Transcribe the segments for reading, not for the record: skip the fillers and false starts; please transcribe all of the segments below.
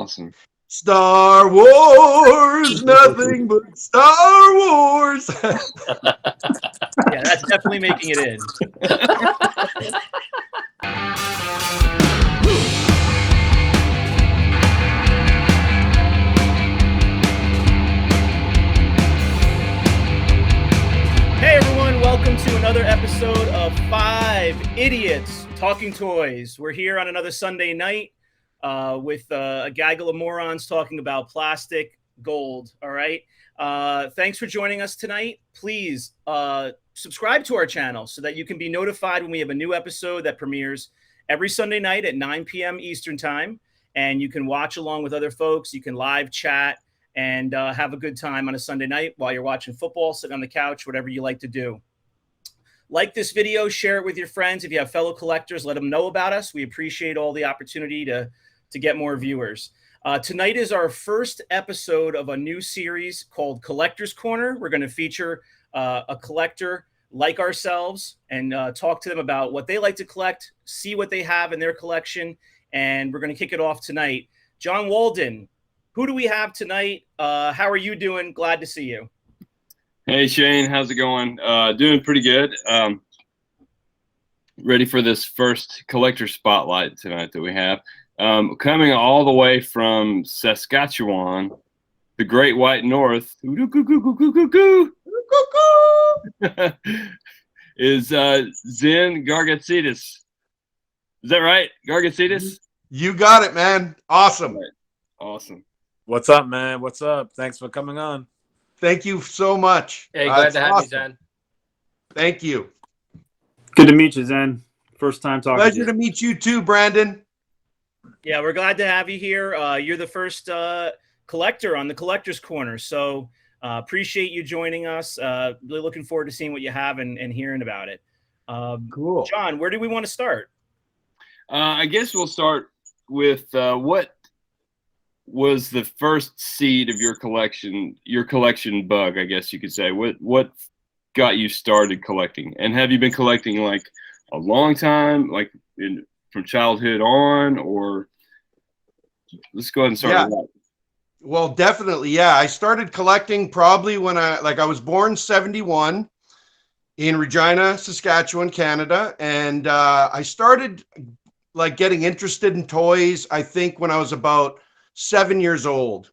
awesome. Star Wars, nothing but Star Wars. Yeah, that's definitely making it in. Hey everyone, welcome to another episode of 5 Idiots Talking Toys. We're here on another Sunday night with a gaggle of morons talking about plastic gold, all right? Thanks for joining us tonight. Please subscribe to our channel so that you can be notified when we have a new episode that premieres every Sunday night at 9 p.m. Eastern Time. And you can watch along with other folks. You can live chat and have a good time on a Sunday night while you're watching football, sitting on the couch, whatever you like to do. Like this video, share it with your friends. If you have fellow collectors, let them know about us. We appreciate all the opportunity to get more viewers. Tonight is our first episode of a new series called Collector's Corner. We're going to feature a collector like ourselves and talk to them about what they like to collect, see what they have in their collection, and we're going to kick it off tonight. John Walden, who do we have tonight? How are you doing? Glad to see you. Hey, Shane. How's it going? Doing pretty good. Ready for this first collector spotlight tonight that we have. Coming all the way from Saskatchewan, the Great White North, is Xenofon Gargatzidis. Is that right? Gargatzidis? You got it, man. Awesome. Right. Awesome. What's up, man? What's up? Thanks for coming on. Thank you so much. Hey, glad to have you, Zen. Thank you. Good to meet you, Zen. First time talking. Pleasure to meet you too, Brandon. Yeah, we're glad to have you here. You're the first collector on the Collector's Corner, so appreciate you joining us. Really looking forward to seeing what you have and hearing about it. Cool. John, where do we want to start? I guess we'll start with what was the first seed of your collection bug, I guess you could say. What got you started collecting? And have you been collecting like a long time, like from childhood on, or let's go ahead and start with that. Well, definitely, yeah. I started collecting probably when I was born 71 in Regina, Saskatchewan, Canada, and I started like getting interested in toys, I think when I was about 7 years old.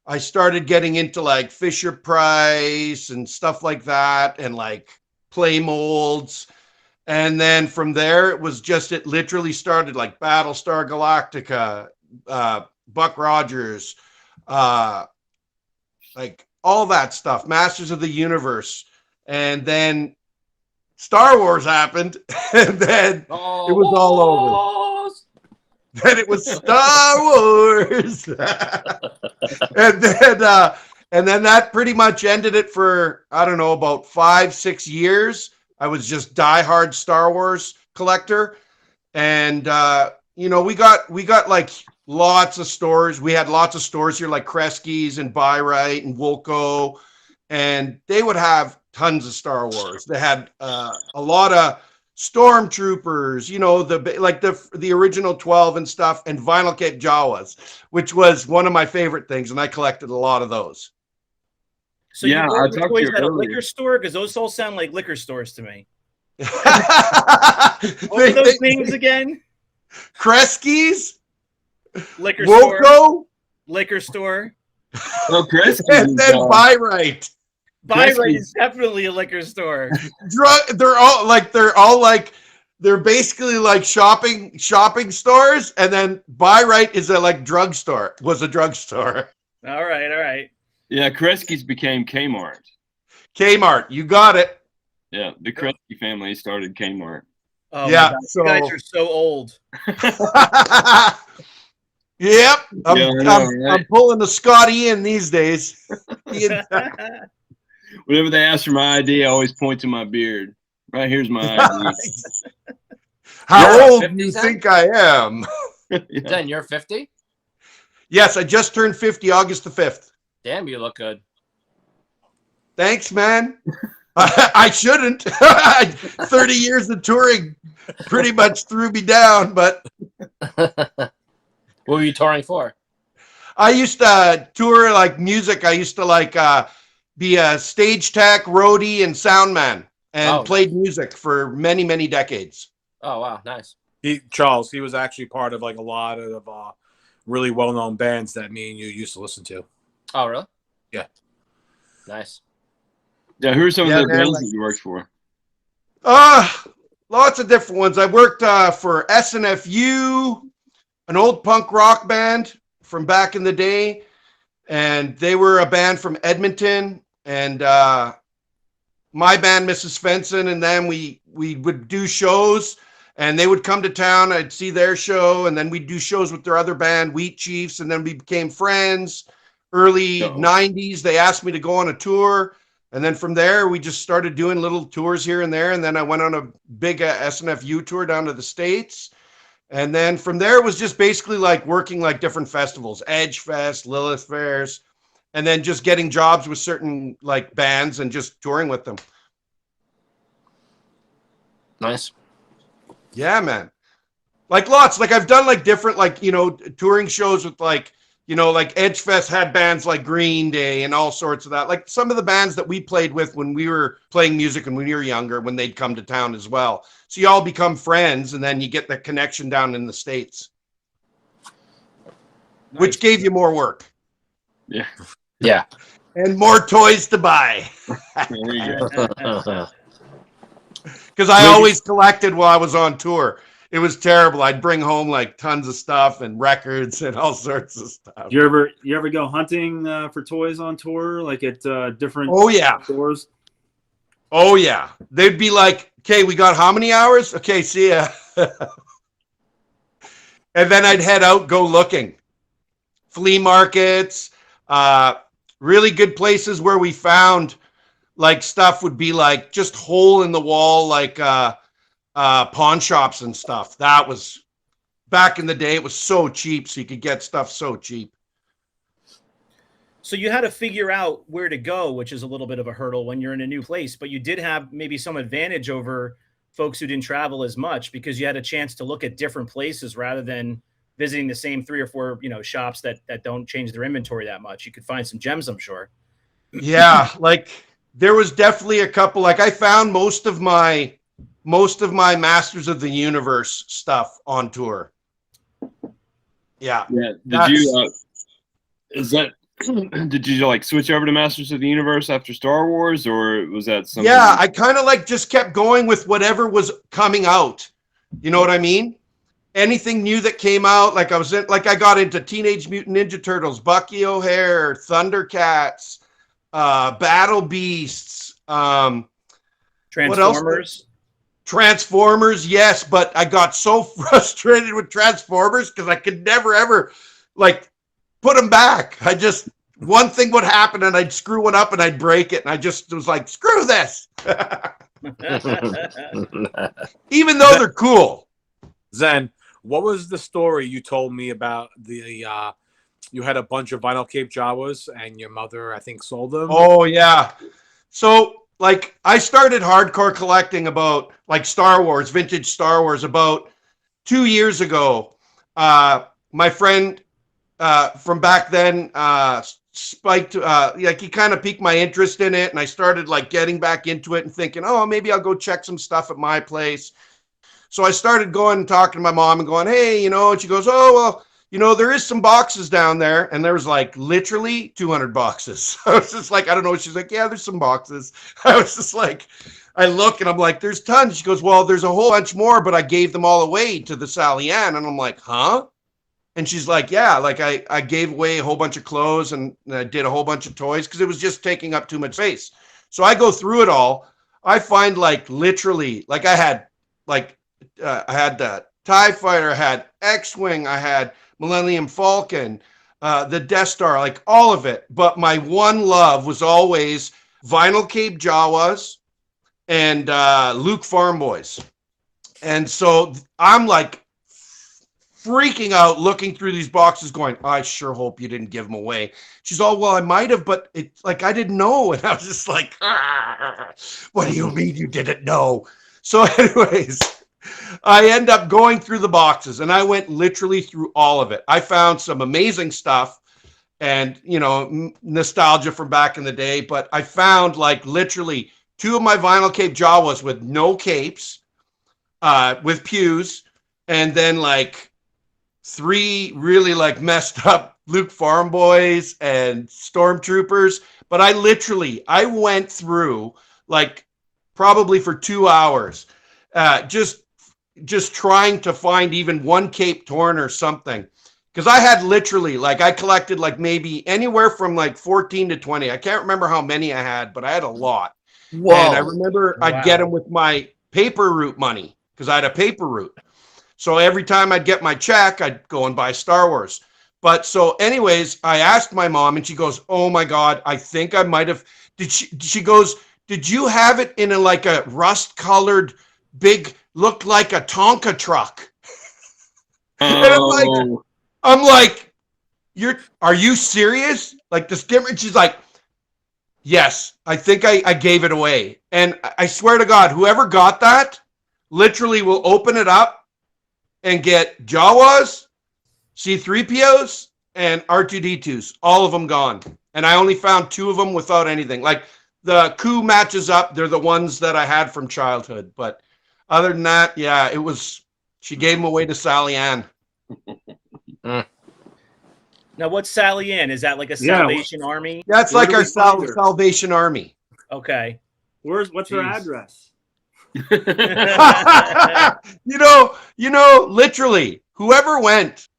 I started getting into like Fisher Price and stuff like that, and like play molds. And then from there, it literally started like Battlestar Galactica, Buck Rogers, like all that stuff, Masters of the Universe. And then Star Wars happened, and then it was all over. Then it was Star Wars. and then that pretty much ended it for, I don't know, about 5-6 years. I was just diehard Star Wars collector. And we got like lots of stores. We had lots of stores here like Kresge's and Buy-Right and Woolco, and they would have tons of Star Wars. They had a lot of Stormtroopers, the original 12 and stuff, and vinyl cape Jawas, which was one of my favorite things, and I collected a lot of those. So yeah, you bought toys at a liquor store? Because those all sound like liquor stores to me. What are those names again? Kresge's, liquor Woolco, store, liquor store. Oh, Kresge's, and then Buy-Right. Buy-Right is definitely a liquor store. They're basically like shopping stores, and then Buy-Right is was a drugstore. All right. Yeah, Kresge's became Kmart. Kmart, you got it. Yeah, the Kresge family started Kmart. Oh yeah, you guys are so old. Yep, right? I'm pulling the Scotty in these days. Whenever they ask for my ID, I always point to my beard. Right here's my ID. How old do you think I am? Zen, you're 50? Yes, I just turned 50 August the 5th. Damn, you look good. Thanks, man. I shouldn't. 30 years of touring pretty much threw me down, but What were you touring for? I used to tour like music. I used to like be a stage tech, roadie, and sound man, and played music for many, many decades. Oh wow, nice. Charles, he was actually part of like a lot of really well-known bands that me and you used to listen to. Oh really? Yeah. Nice. Yeah, who are some of the man, bands like- that you worked for? Lots of different ones. I worked for SNFU, an old punk rock band from back in the day, and they were a band from Edmonton. And my band, Mrs. Fenson, and then we would do shows, and they would come to town. I'd see their show, and then we'd do shows with their other band, Wheat Chiefs, and then we became friends. Early 90s, they asked me to go on a tour. And then from there, we just started doing little tours here and there. And then I went on a big SNFU tour down to the States. And then from there, it was just basically like working like different festivals, Edge Fest, Lilith Fairs, and then just getting jobs with certain like bands and just touring with them. Nice. Yeah, man. Like lots, like I've done like different, like, you know, touring shows with like, you know, like Edge Fest had bands like Green Day and all sorts of that. Like some of the bands that we played with when we were playing music and when we were younger, when they'd come to town as well. So you all become friends, and then you get that connection down in the States, which gave you more work. Yeah. Yeah. And more toys to buy. There you go. Because I always collected while I was on tour. It was terrible. I'd bring home like tons of stuff and records and all sorts of stuff. You ever go hunting for toys on tour, like at different stores? Oh yeah. They'd be like, okay, we got how many hours? Okay, see ya. And then I'd head out, go looking. Flea markets, really good places where we found like stuff would be like just hole in the wall, like pawn shops and stuff. That was back in the day. It was so cheap, so you could get stuff so cheap. So you had to figure out where to go, which is a little bit of a hurdle when you're in a new place, but you did have maybe some advantage over folks who didn't travel as much because you had a chance to look at different places rather than visiting the same 3 or 4, you know, shops that don't change their inventory that much. You could find some gems, I'm sure. Yeah, like there was definitely a couple. Like I found most of my Masters of the Universe stuff on tour. Yeah. Yeah. Did you? Did you like switch over to Masters of the Universe after Star Wars, or was that something? Yeah, I kind of like just kept going with whatever was coming out. You know what I mean? Anything new that came out, like I got into Teenage Mutant Ninja Turtles, Bucky O'Hare, Thundercats, Battle Beasts, Transformers. Transformers, yes, but I got so frustrated with Transformers because I could never ever like put them back. One thing would happen and I'd screw one up and I'd break it, and I just was like, screw this. Even though they're cool. Zen, what was the story you told me about the you had a bunch of vinyl Cape Jawas and your mother, I think, sold them? Oh yeah. So like I started hardcore collecting about like Star Wars, vintage Star Wars about 2 years ago. My friend from back then spiked like he kind of piqued my interest in it, and I started like getting back into it and thinking, oh, maybe I'll go check some stuff at my place. So I started going and talking to my mom and going, hey, you know, and she goes, oh, well, you know, there is some boxes down there. And there was like literally 200 boxes. I was just like, I don't know. She's like, yeah, there's some boxes. I was just like, I look and I'm like, there's tons. She goes, well, there's a whole bunch more, but I gave them all away to the Sally Ann. And I'm like, huh? And she's like, yeah, like I gave away a whole bunch of clothes and I did a whole bunch of toys because it was just taking up too much space. So I go through it all. I find like literally, like I had the TIE Fighter, I had X-Wing, I had Millennium Falcon, the Death Star, like all of it. But my one love was always vinyl Cape Jawas and Luke Farm Boys. And so I'm like freaking out looking through these boxes going, I sure hope you didn't give them away. She's all, well, I might have, but it's like I didn't know. And I was just like, what do you mean you didn't know? So anyways, I end up going through the boxes and I went literally through all of it. I found some amazing stuff. and nostalgia from back in the day. But I found like literally 2 of my vinyl cape Jawas with no capes, with pews, and then like 3 really like messed up Luke Farm Boys and Stormtroopers. But I went through like probably for 2 hours, just trying to find even one cape torn or something. Because I had literally, like, I collected like maybe anywhere from like 14 to 20. I can't remember how many I had, but I had a lot. Whoa. And I remember I'd get them with my paper route money because I had a paper route. So every time I'd get my check, I'd go and buy Star Wars. But so anyways, I asked my mom and she goes, oh my God, I think I might have, she goes, did you have it in like a rust colored big, looked like a Tonka truck? And I'm like, are you serious? Like the skimmer, she's like, yes, I think I gave it away. And I swear to God, whoever got that literally will open it up and get Jawas, C-3POs, and R2-D2s, all of them gone. And I only found 2 of them without anything. Like the coup matches up. They're the ones that I had from childhood. But other than that, yeah, she gave them away to Sally Ann. Now, what's Sally Ann? Is that like a Salvation Army? That's like our Salvation Army. Okay. What's her address? Literally, whoever went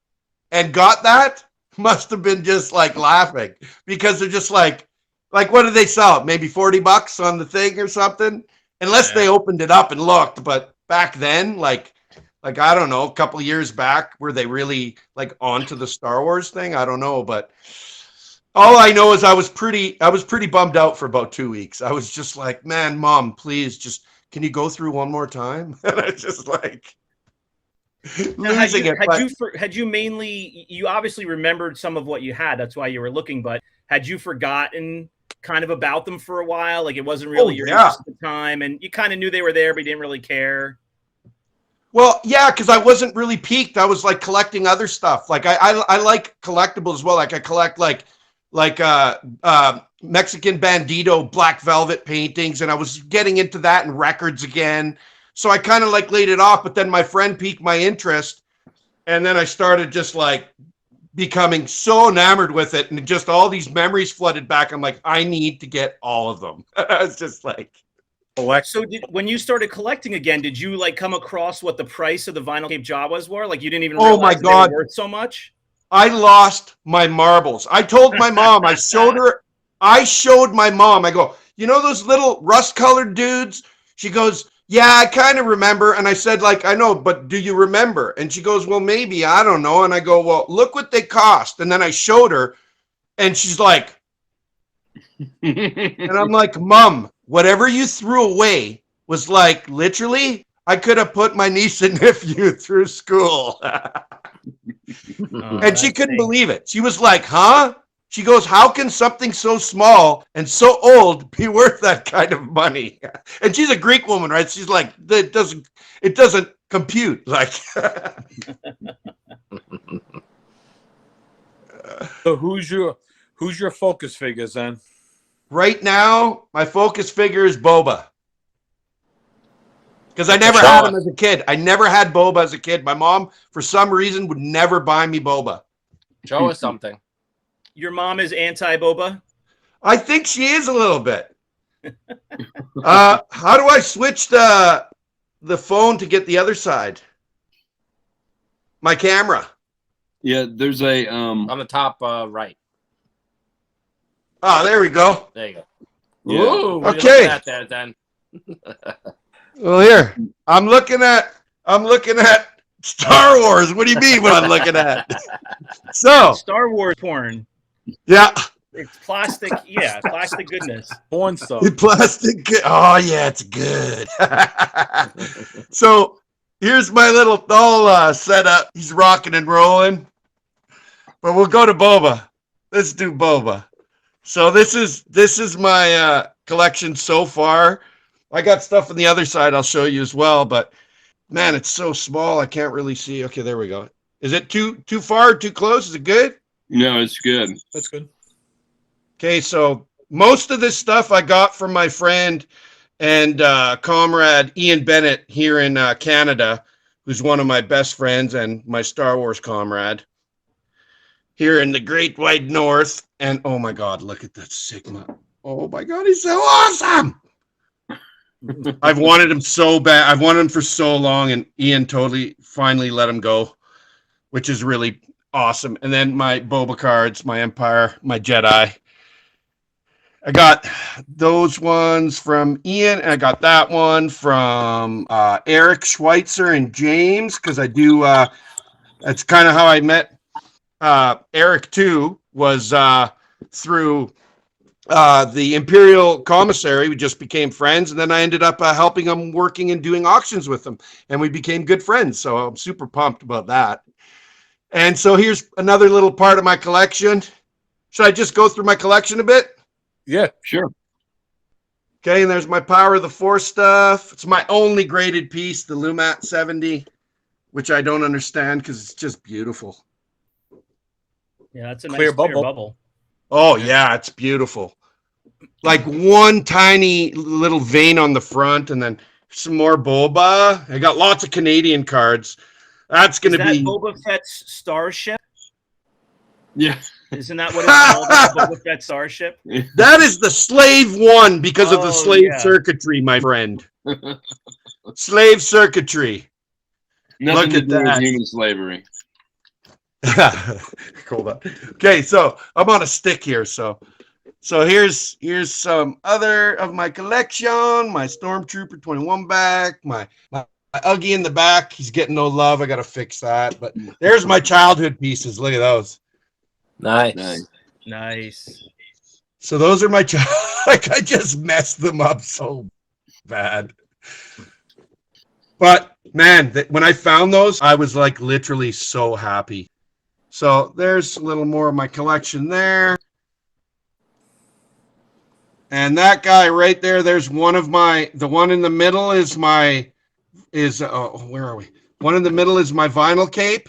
and got that must have been just like laughing because they're just like what do they sell? Maybe $40 on the thing or something, unless they opened it up and looked. But back then, like I don't know, a couple of years back, were they really like onto the Star Wars thing? I don't know, but all I know is I was pretty bummed out for about 2 weeks. I was just like, man, Mom, please, just can you go through one more time? And I just like losing it. Had you mainly, you obviously remembered some of what you had, that's why you were looking, but had you forgotten kind of about them for a while? Like it wasn't really your interest at the time, and you kind of knew they were there, but you didn't really care. Well, yeah, because I wasn't really peaked. I was like collecting other stuff. Like I like collectibles as well. Like I collect like Mexican Bandito black velvet paintings, and I was getting into that and records again. So I kind of like laid it off, but then my friend piqued my interest, and then I started just like becoming so enamored with it, and just all these memories flooded back. I'm like, I need to get all of them. I was just like. So when you started collecting again, did you like come across what the price of the vinyl cape Jawas were? Like you didn't even realize they were worth so much? I lost my marbles. I told my mom, I showed my mom, I go, you know those little rust-colored dudes? She goes, yeah, I kind of remember. And I said, like, I know, but do you remember? And she goes, well, maybe, I don't know. And I go, well, look what they cost. And then I showed her, and she's like, and I'm like, Mom, whatever you threw away was like, literally, I could have put my niece and nephew through school. And she couldn't believe it. She was like, huh? She goes, how can something so small and so old be worth that kind of money? And she's a Greek woman, right? She's like, it doesn't compute. Like, so who's your focus figures then? Right now, my focus figure is Boba. Because I never had him as a kid. I never had Boba as a kid. My mom, for some reason, would never buy me Boba. Show us something. Your mom is anti-Boba? I think she is a little bit. How do I switch the phone to get the other side? My camera. Yeah, there's a on the top right. Oh, there we go. There you go. Yeah. Ooh, okay. At there, then. Well, here I'm looking at Star Wars. What do you mean? What I'm looking at? So Star Wars porn. Yeah. It's plastic. Yeah, plastic goodness. Porn stuff. Plastic. Oh yeah, it's good. So here's my little doll setup. He's rocking and rolling. But we'll go to Boba. Let's do Boba. So this is my collection so far. I got stuff on the other side I'll show you as well, but man, it's so small I can't really see. Okay, there we go. Is it too far, too close? Is it good? No, it's good. That's good. Okay, so most of this stuff I got from my friend and comrade Ian Bennett here in Canada, who's one of my best friends and my Star Wars comrade here in the Great White North. And oh my God, look at that Sigma. Oh my God, he's so awesome. I've wanted him so bad. I've wanted him for so long, and Ian finally let him go, which is really awesome. And then my Boba cards, my Empire, my Jedi. I got those ones from Ian, and I got that one from Eric Schweitzer and James, because I do. That's kind of how I met Eric too. Was through the Imperial Commissary. We just became friends, and then I ended up helping him working and doing auctions with him, and we became good friends. So I'm super pumped about that. And so here's another little part of my collection. Should I just go through my collection a bit? Yeah, Sure. Okay, and there's my Power of the Force stuff. It's my only graded piece, the Lumat 70, which I don't understand because it's just beautiful. Yeah, that's a Clear nice clear bubble. bubble. Oh, yeah, it's beautiful. Like one tiny little vein on the front, and then some more Boba. I got lots of Canadian cards. That's going to be Boba Fett's starship. Yeah. Isn't that what it's called? Boba Fett starship. that is the Slave One because of the Oh, slave yeah. circuitry, my friend. Slave circuitry. Nothing Look to at do with that. human slavery. Hold on. Okay, so I'm on a stick here. So here's some other of my collection. My Stormtrooper 21 back. My Uggy in the back. He's getting no love. I gotta fix that. But there's my childhood pieces. Look at those. Nice. Nice. So those are my like I just messed them up so bad. But man, when I found those, I was like literally so happy. So there's a little more of my collection there. And that guy right there, there's one of my, the one in the middle is where are we? One in the middle is my vinyl cape.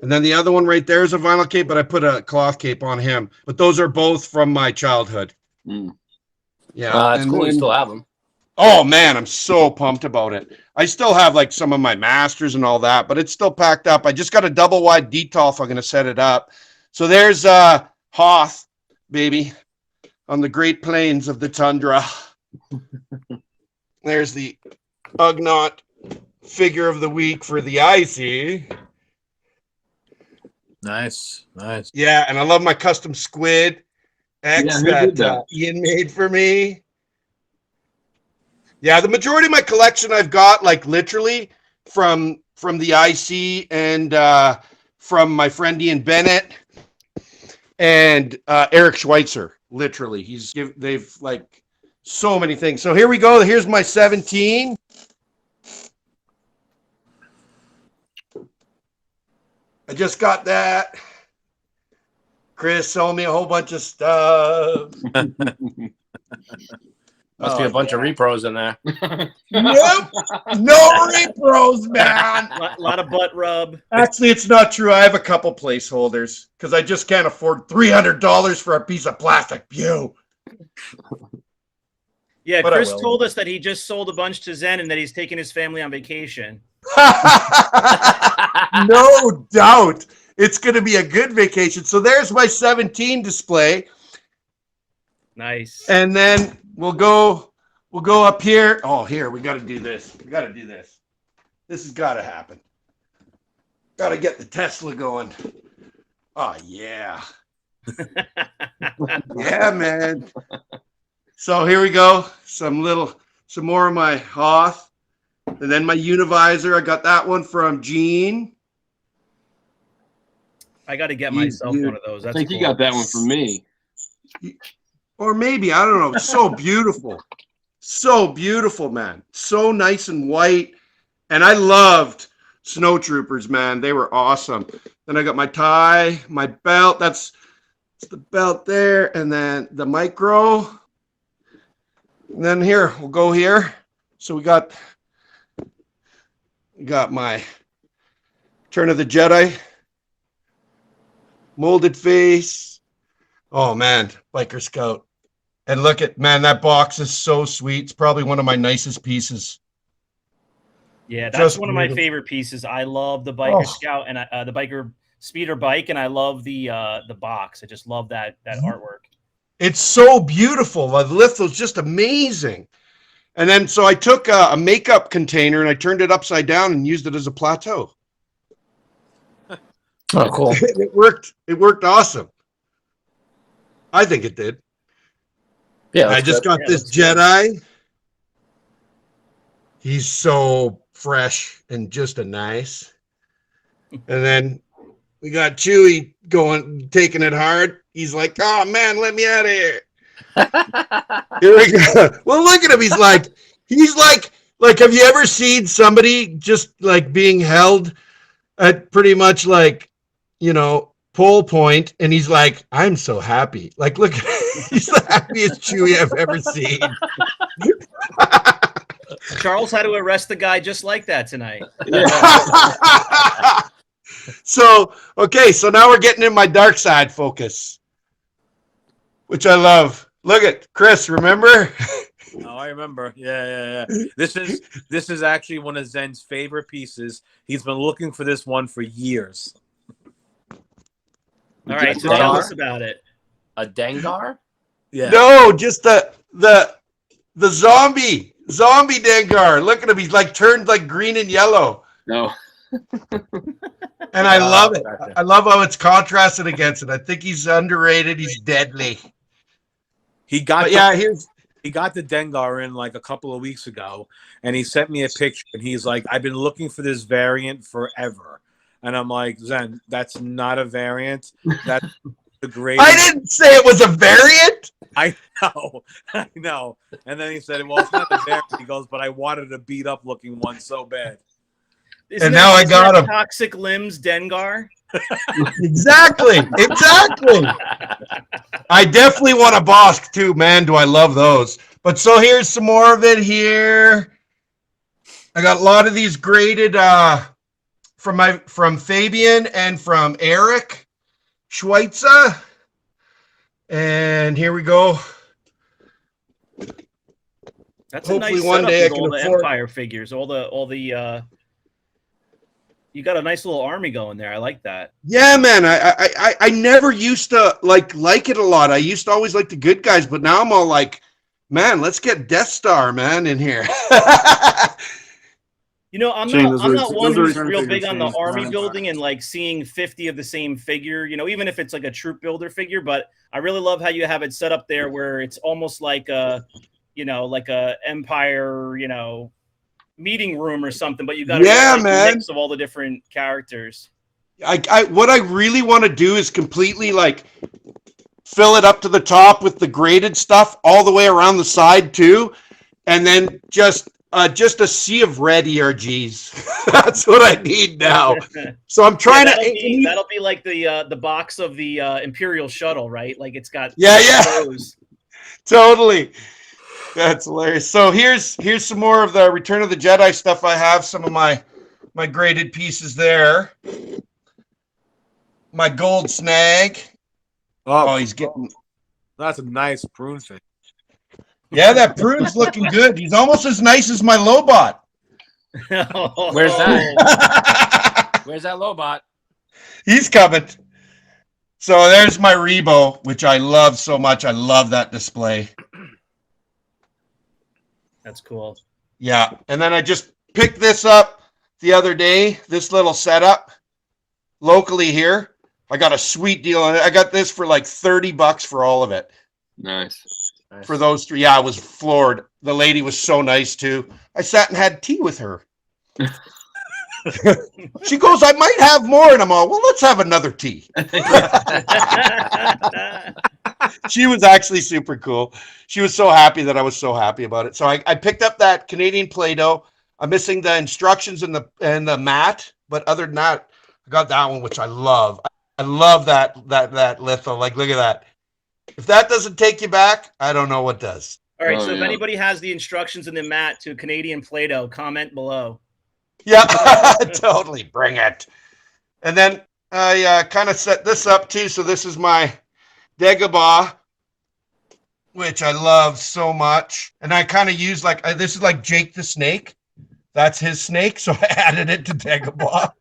And then the other one right there is a vinyl cape, but I put a cloth cape on him. But those are both from my childhood. Mm. Yeah. It's cool. You still have them. Oh man, I'm so pumped about it. I still have like some of my masters and all that, but it's still packed up. I just got a double wide detolf. I'm going to set it up. So there's Hoth, baby, on the Great Plains of the Tundra. There's the Ugnaught figure of the week for the Icy. nice. Yeah, and I love my custom squid X that Ian made for me. Yeah, the majority of my collection I've got like literally from the IC and from my friend Ian Bennett and Eric Schweitzer. Literally, they've like so many things. So here we go. Here's my 17. I just got that. Chris sold me a whole bunch of stuff. Must be a bunch of repros in there. Nope. No repros, man. A lot of butt rub. Actually, it's not true. I have a couple placeholders because I just can't afford $300 for a piece of plastic. Pew. Yeah, But Chris told us that he just sold a bunch to Zen and that he's taking his family on vacation. No doubt. It's going to be a good vacation. So there's my 17 display. Nice. And then we'll go up here. Oh, here, we got to do this. This has got to happen. Got to get the Tesla going. Oh, yeah. Yeah, man. So here we go. Some more of my Hoth. And then my Univisor. I got that one from Gene. I got to get myself one of those. That's I think cool. you got that one from me. Or maybe, I don't know. It's so beautiful. So beautiful, man. So nice and white. And I loved Snow Troopers, man. They were awesome. Then I got my tie, my belt. That's the belt there. And then the micro. And then here, we'll go here. So we got my Return of the Jedi. molded face. Oh man, Biker Scout. And look at, man, that box is so sweet. It's probably one of my nicest pieces. Yeah, that's Just one of my beautiful. favorite pieces. I love the Biker Oh. Scout and the Biker Speeder bike, and I love the box. I just love that artwork. It's so beautiful. The litho's just amazing. And then so I took a makeup container and I turned it upside down and used it as a plateau. Oh, cool. It worked. It worked awesome. I think it did. Yeah, I just got this Jedi. He's so fresh and just a nice. And then we got Chewie taking it hard. He's like, "Oh man, let me out of here." Here we go. Well, look at him. He's like, have you ever seen somebody just like being held at pretty much like, pole point, and he's like, "I'm so happy." Like, look, he's the happiest Chewie I've ever seen. Charles had to arrest the guy just like that tonight. So now we're getting in my dark side focus, which I love. Look at Chris, remember? Oh, I remember. Yeah. This is actually one of Zen's favorite pieces. He's been looking for this one for years. All right, so tell us about it. A Dengar? Yeah. No, just the zombie Dengar. Look at him. He's like turned like green and yellow. No. And I love it. I love how it's contrasted against it. I think he's underrated. He's deadly. He got He got the Dengar in like a couple of weeks ago, and he sent me a picture, and he's like, "I've been looking for this variant forever." And I'm like, "Zen, that's not a variant. That's the greatest." I didn't say it was a variant. I know. And then he said, "Well, it's not a variant." He goes, "But I wanted a beat up looking one so bad." Isn't I got him. Toxic Limbs Dengar. Exactly. I definitely want a Bosk too, man. Do I love those? But so here's some more of it here. I got a lot of these graded from Fabian and from Eric Schweitzer. And here we go. That's hopefully a nice one day I can all afford the Empire figures, all the you got a nice little army going there. I like that. Yeah, man. I never used to like it a lot. I used to always like the good guys, but now I'm all like, man, let's get Death Star, man, in here. I'm not one who's real big on the army building and like seeing 50 of the same figure, even if it's like a troop builder figure, but I really love how you have it set up there where it's almost like a Empire, meeting room or something, but you got a mix of all the different characters. What I really want to do is completely like fill it up to the top with the graded stuff all the way around the side too, and then just a sea of red ERGs. That's what I need now. So I'm trying that'll be like the box of the Imperial shuttle, right? Like it's got those. Totally. That's hilarious. So here's some more of the Return of the Jedi stuff. I have some of my graded pieces there. My gold snag. Oh, he's getting. That's a nice prune thing. Yeah, that prune's looking good. He's almost as nice as my Lobot. Where's that? Where's that Lobot? He's coming. So there's my Rebo, which I love so much. I love that display. That's cool. Yeah. And then I just picked this up the other day, this little setup locally here. I got a sweet deal on it. I got this for like $30 for all of it. Nice. For those three. Yeah, I was floored. The lady was so nice too. I sat and had tea with her. She goes, "I might have more." And I'm all, "Well, let's have another tea." She was actually super cool. She was so happy that I was so happy about it. So I picked up that Canadian Play-Doh. I'm missing the instructions and the mat, but other than that, I got that one, which I love. I love that litho. Like, look at that. If that doesn't take you back, I don't know what does. All right. If anybody has the instructions in the mat to Canadian Play-Doh, comment below. Yeah, totally. Bring it. And then I kind of set this up too. So this is my Dagobah, which I love so much. And I kind of use like, this is like Jake the Snake. That's his snake. So I added it to Dagobah.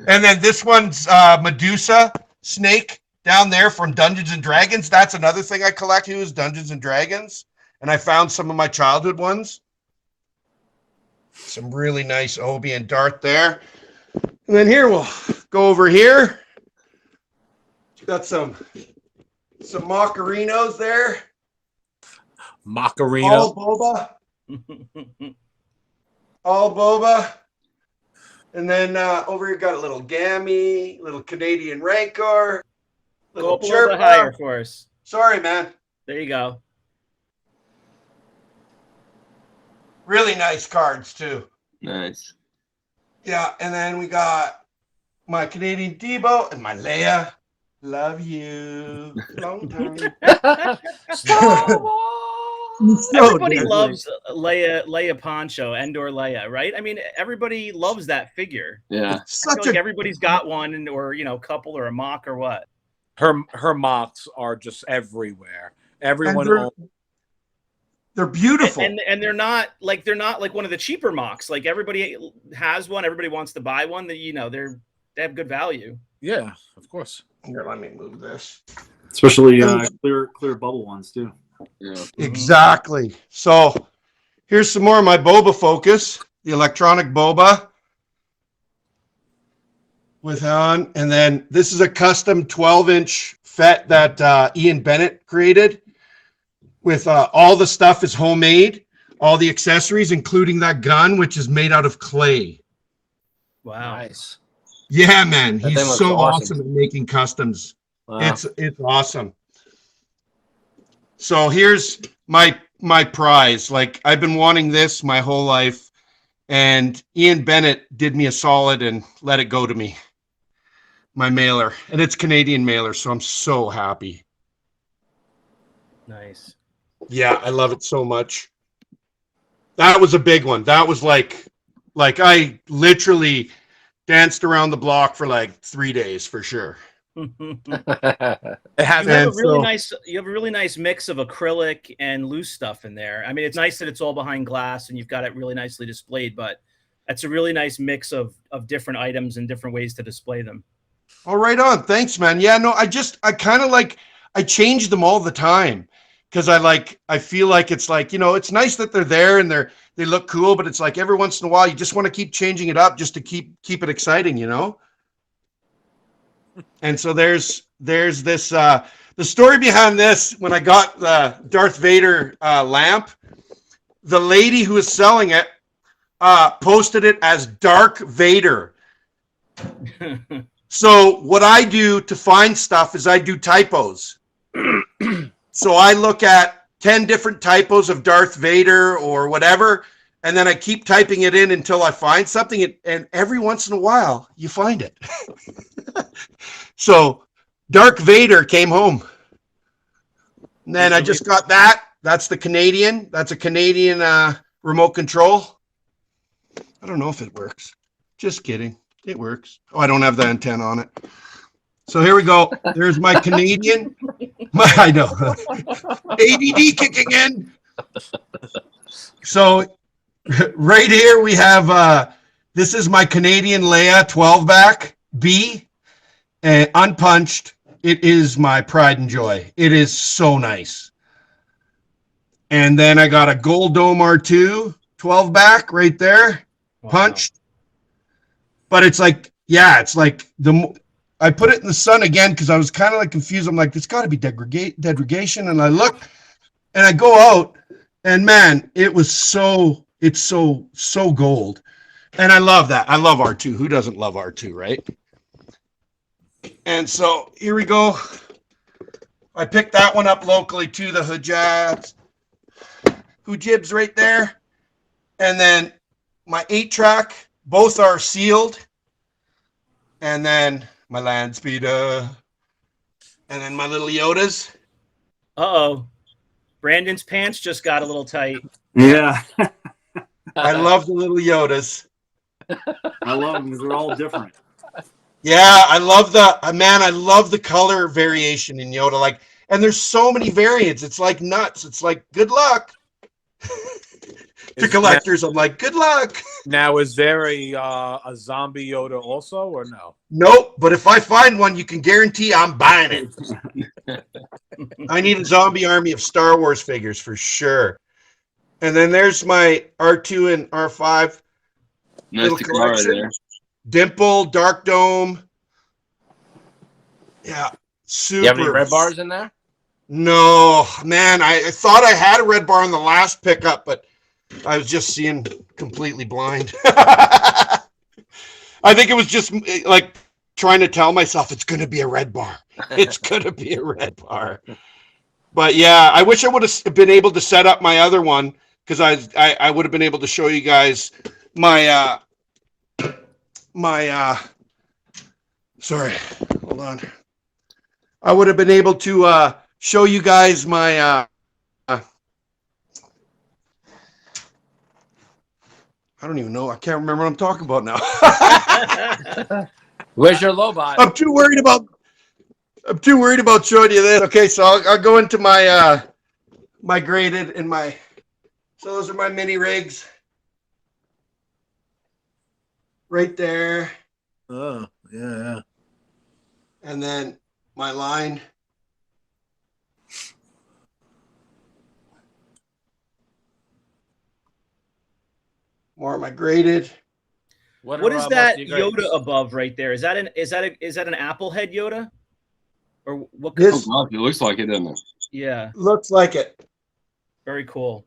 And then this one's Medusa snake down there from Dungeons and Dragons. That's another thing I collect too, is Dungeons and Dragons. And I found some of my childhood ones. Some really nice Obi and Dart there. And then here we'll go over here. Got some Macarinos there. Macarena. All Boba. All Boba. And then over here got a little Gammy, little Canadian Rancor. Go up a little bit higher for us. Sorry, man. There you go. Really nice cards too. Nice. Yeah, and then we got my Canadian Debo and my Leia. Love you. Long time. Everybody loves Leia Poncho, Endor Leia, right? I mean, everybody loves that figure. Yeah. Like everybody's got one, or couple, or a mock, or what. Her mocks are just everywhere. Everyone. They're beautiful, and they're not like one of the cheaper mocks. Like everybody has one, everybody wants to buy one. That they have good value. Yeah, of course. Here, let me move this. Especially clear bubble ones too. Yeah. Exactly. So here's some more of my Boba Focus, the electronic Boba and then this is a custom 12-inch FET that Ian Bennett created. With all the stuff is homemade, all the accessories, including that gun, which is made out of clay. Wow. Nice. Yeah, man. That He's thing looks so awesome. awesome at making customs. Wow. It's awesome. So here's my prize. Like, I've been wanting this my whole life, and Ian Bennett did me a solid and let it go to me. My mailer. And it's Canadian mailer, so I'm so happy. Nice. Yeah, I love it so much. That was a big one. That was like I literally danced around the block for like 3 days for sure. You have a really nice mix of acrylic and loose stuff in there. I mean, it's nice that it's all behind glass and you've got it really nicely displayed, but that's a really nice mix of different items and different ways to display them. Oh, right on. Thanks, man. Yeah, no, I kind of like, I change them all the time. Because I feel like it's like, it's nice that they're there and they look cool, but it's like every once in a while you just want to keep changing it up just to keep it exciting, And so there's this the story behind this. When I got the Darth Vader lamp, the lady who was selling it posted it as Dark Vader. So what I do to find stuff is I do typos. So I look at 10 different typos of Darth Vader or whatever, and then I keep typing it in until I find something, and every once in a while, you find it. So Dark Vader came home. And then I just got that. That's the Canadian. That's a Canadian remote control. I don't know if it works. Just kidding. It works. Oh, I don't have the antenna on it. So here we go. There's my Canadian. I know. ADD kicking in. So right here we have, this is my Canadian Leia 12-back B, and unpunched. It is my pride and joy. It is so nice. And then I got a Gold Dome R2 12-back right there, punched. But it's like, I put it in the sun again because I was kind of like confused. I'm like, it's got to be degradation. And I look and I go out and man, it's so gold. And I love that. I love R2. Who doesn't love R2, right? And so here we go. I picked that one up locally too, the Hujibs right there. And then my 8-track, both are sealed. And then my land speeder, and then my little Yodas. Uh-oh. Brandon's pants just got a little tight. Yeah. I love the little Yodas. I love them because they're all different. Yeah, I love I love the color variation in Yoda. Like, and there's so many variants. It's like nuts. It's like good luck to collectors. I'm like, good luck. Now, is there a zombie Yoda also, or no? Nope. But if I find one, you can guarantee I'm buying it. I need a zombie army of Star Wars figures for sure. And then there's my R2 and R5 little collection. There. Dimple, Dark Dome. Yeah, super. You have any red bars in there? No, man. I thought I had a red bar in the last pickup, but I was just seeing completely blind. I think it was just like trying to tell myself it's going to be a red bar. It's going to be a red bar. But yeah, I wish I would have been able to set up my other one because I would have been able to show you guys my sorry, hold on. I would have been able to show you guys my I don't even know. I can't remember what I'm talking about now. Where's your Lobot? I'm too worried about showing you this. Okay, so I'll go into my my graded and my. So those are my mini rigs. Right there. Oh, yeah. And then my line. More of my graded. What is that Yoda above right there? Is that an Apple head Yoda? Or what? This, it looks like it, doesn't it? Yeah. Looks like it. Very cool.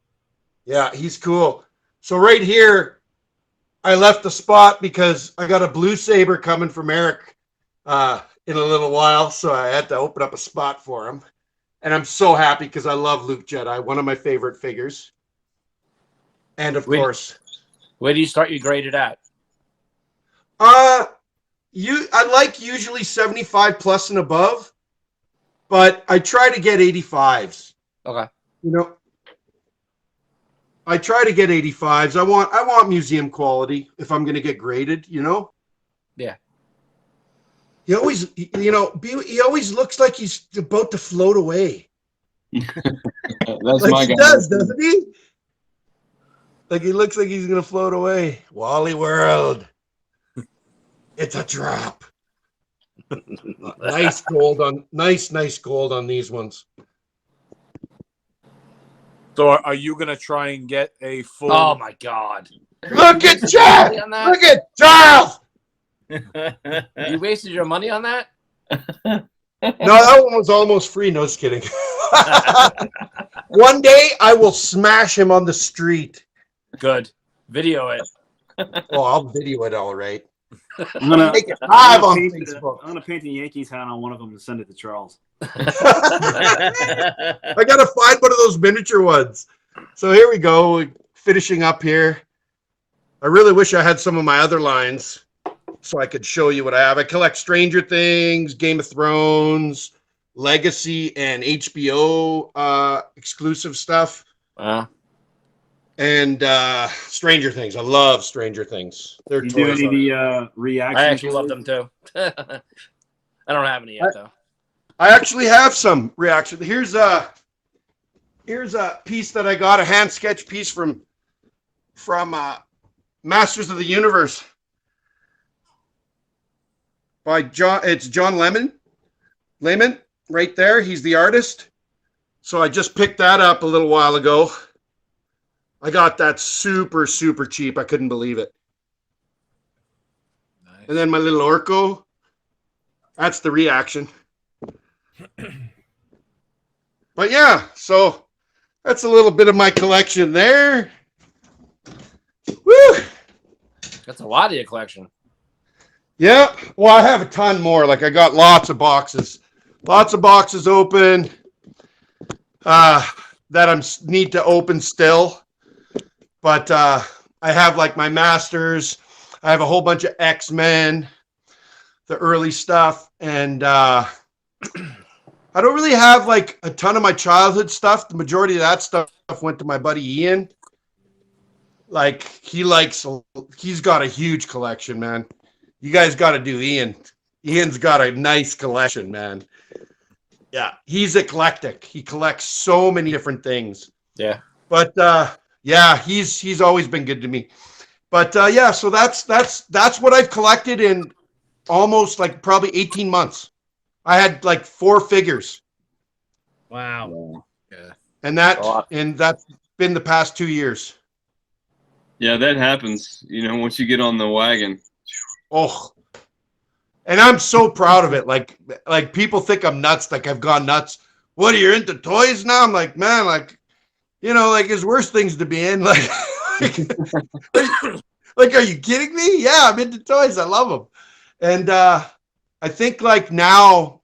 Yeah, he's cool. So right here, I left the spot because I got a blue saber coming from Eric in a little while, so I had to open up a spot for him. And I'm so happy because I love Luke Jedi, one of my favorite figures. And of course, where do you start your graded at? I like usually 75 plus and above, but I try to get 85s. Okay. You know, I try to get 85s. I want museum quality if I'm going to get graded, you know? Yeah. He always, you know, he always looks like he's about to float away. That's like my he guy. doesn't he? Like he looks like he's going to float away. Wally World. It's a drop. Nice gold on nice gold on these ones. So are you gonna try and get a full? Oh my God! Look at Charles! Look at Charles! You wasted your money on that? No, that one was almost free. No, just kidding. One day I will smash him on the street. Good. Video it. Oh, I'll video it all right. I'm gonna make it live on paint Facebook. I'm gonna paint a Yankees hat on one of them and send it to Charles. I gotta find one of those miniature ones. So here we go, finishing up here. I really wish I had some of my other lines so I could show you what I have. I collect Stranger Things, Game of Thrones, Legacy, and HBO exclusive stuff. And Stranger Things. I love Stranger Things. They're you do any of the reactions? I actually love them too. I don't have any yet though. I actually have some reaction. Here's a piece that I got, a hand sketch piece from Masters of the Universe by John. It's John Lemon right there. He's the artist. So I just picked that up a little while ago. I got that super cheap. I couldn't believe it. Nice. And then my little Orko. That's the reaction. But yeah, so that's a little bit of my collection there. Woo! That's a lot of your collection. Yeah. Well, I have a ton more. Like I got lots of boxes open that I need to open still. But I have like my Masters. I have a whole bunch of X-Men, the early stuff. And I don't really have like a ton of my childhood stuff. The majority of that stuff went to my buddy Ian. Like he's got a huge collection, man. You guys got to do Ian. Ian's got a nice collection, man. Yeah, he's eclectic. He collects so many different things. Yeah. But yeah, he's always been good to me. But yeah, so that's what I've collected in almost like probably 18 months. I had like 4 figures. Wow. Yeah. And that's been the past 2 years. Yeah, that happens. You know, once you get on the wagon. Oh. And I'm so proud of it. Like people think I'm nuts, like I've gone nuts. What, are you into toys now? I'm like, man, like, you know, like there's worse things to be in. Like, like, are you kidding me? Yeah, I'm into toys. I love them. And I think like now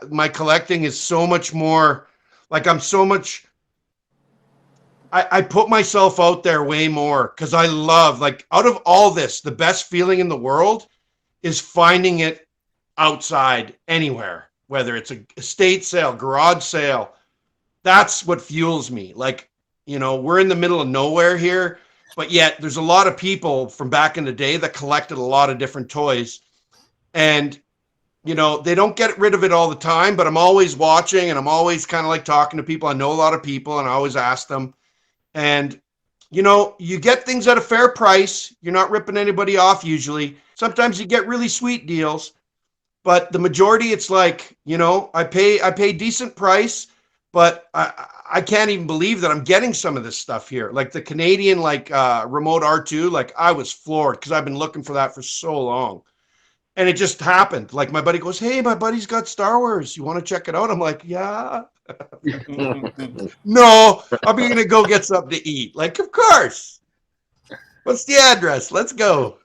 my collecting is so much more, like I'm so much, I put myself out there way more because I love, like, out of all this, the best feeling in the world is finding it outside anywhere, whether it's a estate sale, garage sale. That's what fuels me. Like, you know, we're in the middle of nowhere here, but yet there's a lot of people from back in the day that collected a lot of different toys. And, you know, they don't get rid of it all the time, but I'm always watching and I'm always kind of like talking to people. I know a lot of people and I always ask them. And, you know, you get things at a fair price. You're not ripping anybody off usually. Sometimes you get really sweet deals, but the majority, it's like, you know, I pay decent price, but I can't even believe that I'm getting some of this stuff here. Like the Canadian, like remote R2, like I was floored because I've been looking for that for so long. And it just happened. Like my buddy goes, hey, my buddy's got Star Wars. You want to check it out? I'm like, yeah. No, I'm going to go get something to eat. Like, of course. What's the address? Let's go.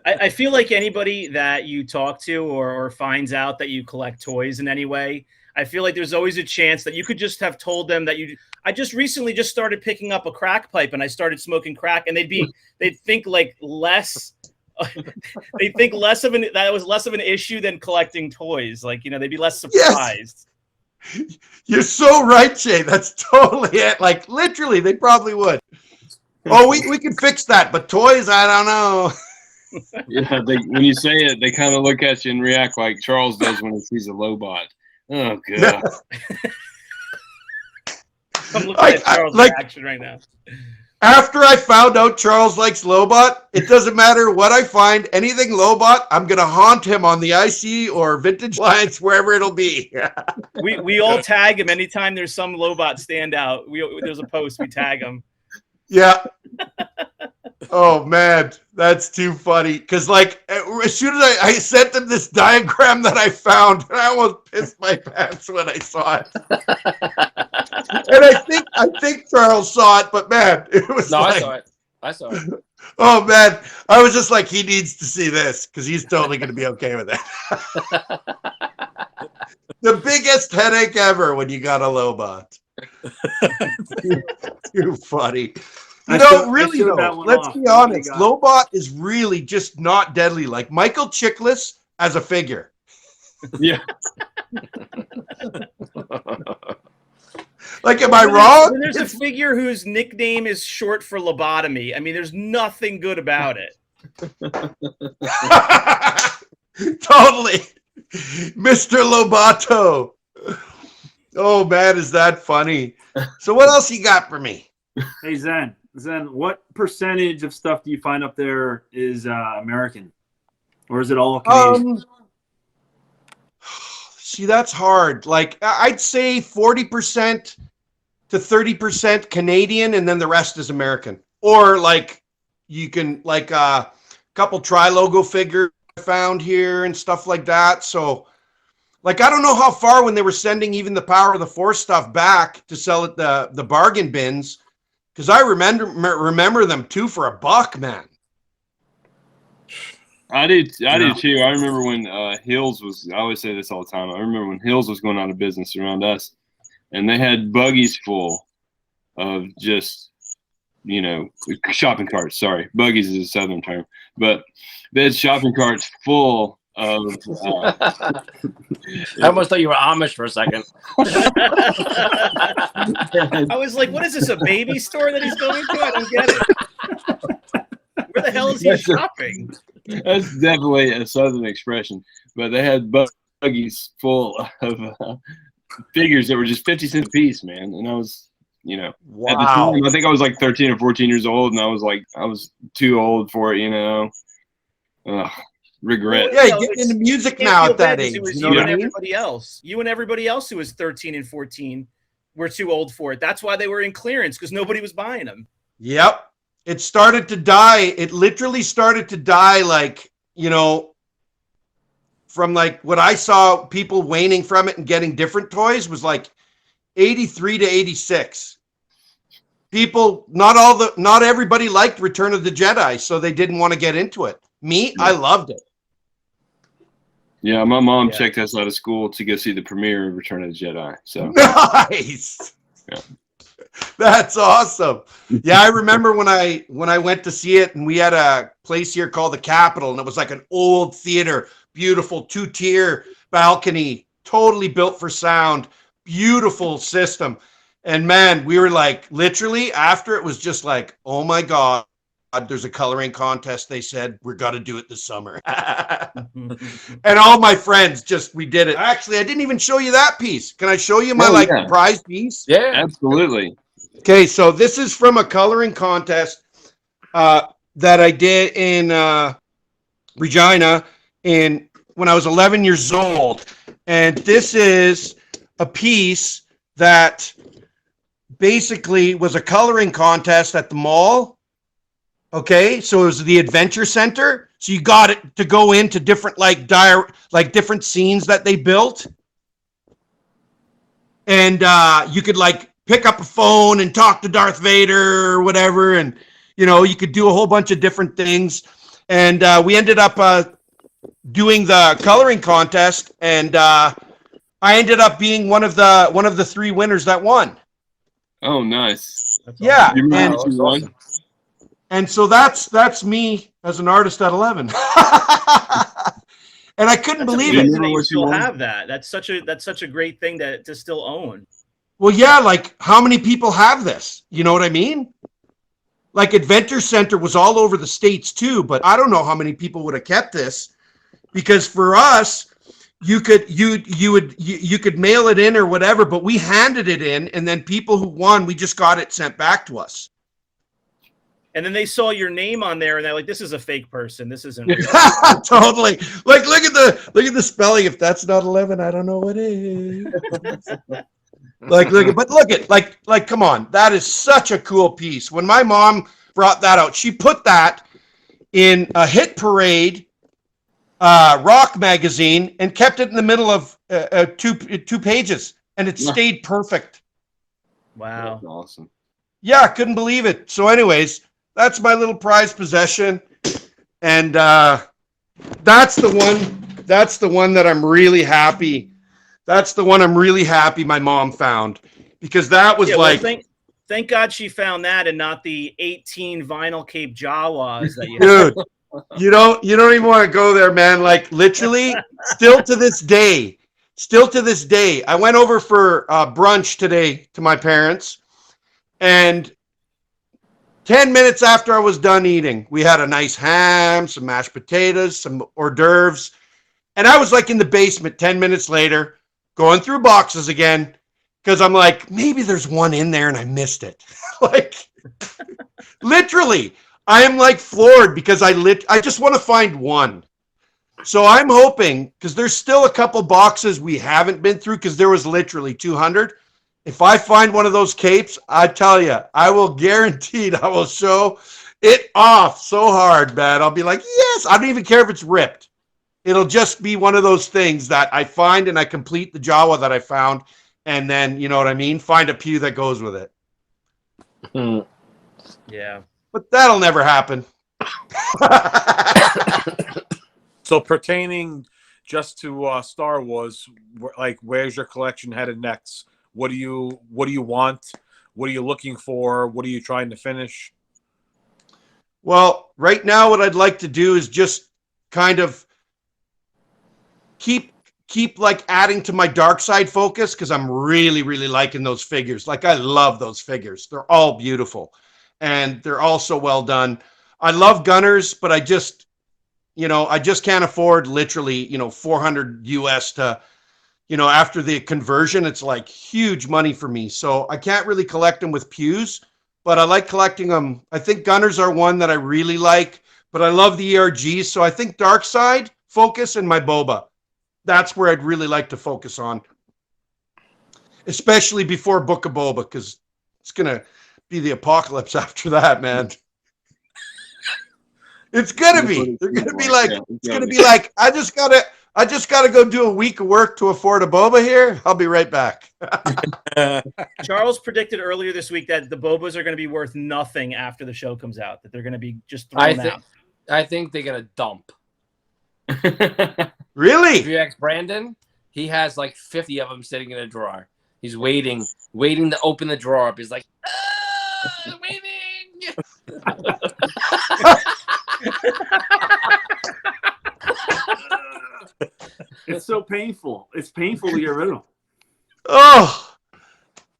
I feel like anybody that you talk to or finds out that you collect toys in any way, I feel like there's always a chance that you could just have told them that I just recently just started picking up a crack pipe and I started smoking crack, and they'd think like less. They think that was less of an issue than collecting toys. Like, you know, they'd be less surprised. Yes. You're so right, Jay. That's totally it. Like literally, they probably would. Oh, we can fix that, but toys, I don't know. Yeah, when you say it, they kind of look at you and react like Charles does when he sees a Lobot. Oh, God. Yeah. I'm looking at Charles' reaction right now. After I found out Charles likes Lobot, it doesn't matter what I find. Anything Lobot, I'm going to haunt him on the IC or Vintage Alliance, wherever it'll be. we all tag him anytime there's some Lobot standout. There's a post, we tag him. Yeah. Oh, man. That's too funny. Because, like, as soon as I sent him this diagram that I found, I almost pissed my pants when I saw it. And I think Charles saw it, but, man, it was I saw it. Oh, man. I was just like, he needs to see this because he's totally going to be okay with it. The biggest headache ever when you got a Lobot. Too funny. You know, really, though, let's be honest. Lobot is really just not deadly. Like Michael Chiklis as a figure. Yeah. Like, am I wrong? There's a figure whose nickname is short for lobotomy. I mean, there's nothing good about it. Totally. Mr. Lobato. Oh, man, is that funny? So what else you got for me? Hey, Zen, what percentage of stuff do you find up there is American? Or is it all Canadian? See, that's hard. Like, I'd say 40% to 30% Canadian, and then the rest is American. Or, like, you can, like, a couple tri-logo figures found here and stuff like that. So, like, I don't know how far when they were sending even the Power of the Force stuff back to sell at the bargain bins, because I remember them too for $1, man. I do too. I remember when Hills was, I always say this all the time, I remember when Hills was going out of business around us, and they had buggies full of just, you know, shopping carts. Sorry, buggies is a southern term. But they had shopping carts full of... I almost thought you were Amish for a second. I was like, what is this, a baby store that he's going to? I don't get it. Where the hell is he shopping? That's definitely a Southern expression. But they had buggies full of figures that were just 50 cents a piece, man. And I was, at the time, I think I was like 13 or 14 years old, and I was too old for it, regret. Yeah, you're getting into music now at that age. It was You know what I mean? everybody else. You and everybody else who was 13 and 14 were too old for it. That's why they were in clearance, because nobody was buying them. Yep. It started to die. It literally started to die, like, from like what I saw people waning from it and getting different toys was like 83 to 86. People, not everybody liked Return of the Jedi, so they didn't want to get into it. Me, I loved it. Yeah, my mom checked us out of school to go see the premiere of Return of the Jedi. So nice. Yeah. That's awesome. Yeah, I remember when I went to see it, and we had a place here called the Capitol, and it was like an old theater, beautiful 2-tier balcony, totally built for sound, beautiful system. And man, we were like, literally after it was just like, oh my God, there's a coloring contest. They said, we're going to do it this summer. And all my friends we did it. Actually, I didn't even show you that piece. Can I show you my prize piece? Yeah, absolutely. Okay. So this is from a coloring contest that I did in Regina when I was 11 years old. And this is a piece that basically was a coloring contest at the mall. Okay, so it was the Adventure Center. So you got it to go into different different scenes that they built, and you could like pick up a phone and talk to Darth Vader or whatever, and you could do a whole bunch of different things. And we ended up doing the coloring contest, and I ended up being one of the 3 winners that won. Oh, nice. Yeah, and awesome. And so that's me as an artist at 11. And I couldn't believe it. You still have that. That's such a great thing to still own. Well, yeah, like how many people have this? You know what I mean? Like Adventure Center was all over the States too, but I don't know how many people would have kept this, because for us, you could mail it in or whatever, but we handed it in, and then people who won, we just got it sent back to us. And then they saw your name on there, and they're like, "This is a fake person. This isn't real." Totally. Like, look at the spelling. If that's not 11, I don't know what is. Like, come on. That is such a cool piece. When my mom brought that out, she put that in a hit parade rock magazine and kept it in the middle of two pages, and it stayed perfect. Wow. That's awesome. Yeah, I couldn't believe it. So anyways, that's my little prized possession. And that's the one that I'm really happy. That's the one I'm really happy my mom found, because that was thank God she found that and not the 18 vinyl Cape Jawas that you dude, you don't even want to go there, man. Like literally still to this day, I went over for brunch today to my parents, and 10 minutes after I was done eating, we had a nice ham, some mashed potatoes, some hors d'oeuvres. And I was like in the basement 10 minutes later, going through boxes again, because I'm like, maybe there's one in there and I missed it. Like, literally, I am like floored because I just want to find one. So I'm hoping, because there's still a couple boxes we haven't been through, because there was literally 200. If I find one of those capes, I tell you, I will guaranteed I will show it off so hard, man. I'll be like, yes, I don't even care if it's ripped. It'll just be one of those things that I find and I complete the Jawa that I found. And then, you know what I mean? Find a pew that goes with it. Yeah. But that'll never happen. So pertaining just to Star Wars, like, where's your collection headed next? What do you want? What are you looking for? What are you trying to finish? Well, right now, what I'd like to do is just kind of keep like adding to my dark side focus, because I'm really, really liking those figures. Like, I love those figures. They're all beautiful, and they're all so well done. I love Gunners, but I just can't afford literally, 400 US to, after the conversion, it's like huge money for me. So I can't really collect them with pews, but I like collecting them. I think Gunners are one that I really like, but I love the ERGs. So I think Dark Side, Focus, and my Boba. That's where I'd really like to focus on, especially before Book of Boba, because it's going to be the apocalypse after that, man. It's going to be. They're going to be like, it's going to be like, I just got to go do a week of work to afford a Boba here. I'll be right back. Charles predicted earlier this week that the Bobas are going to be worth nothing after the show comes out, that they're going to be just thrown out. I think they're going to dump. Really? If you ask Brandon, he has like 50 of them sitting in a drawer. He's waiting to open the drawer up. He's like, waiting. It's so painful. It's painful to get rid of them. Oh,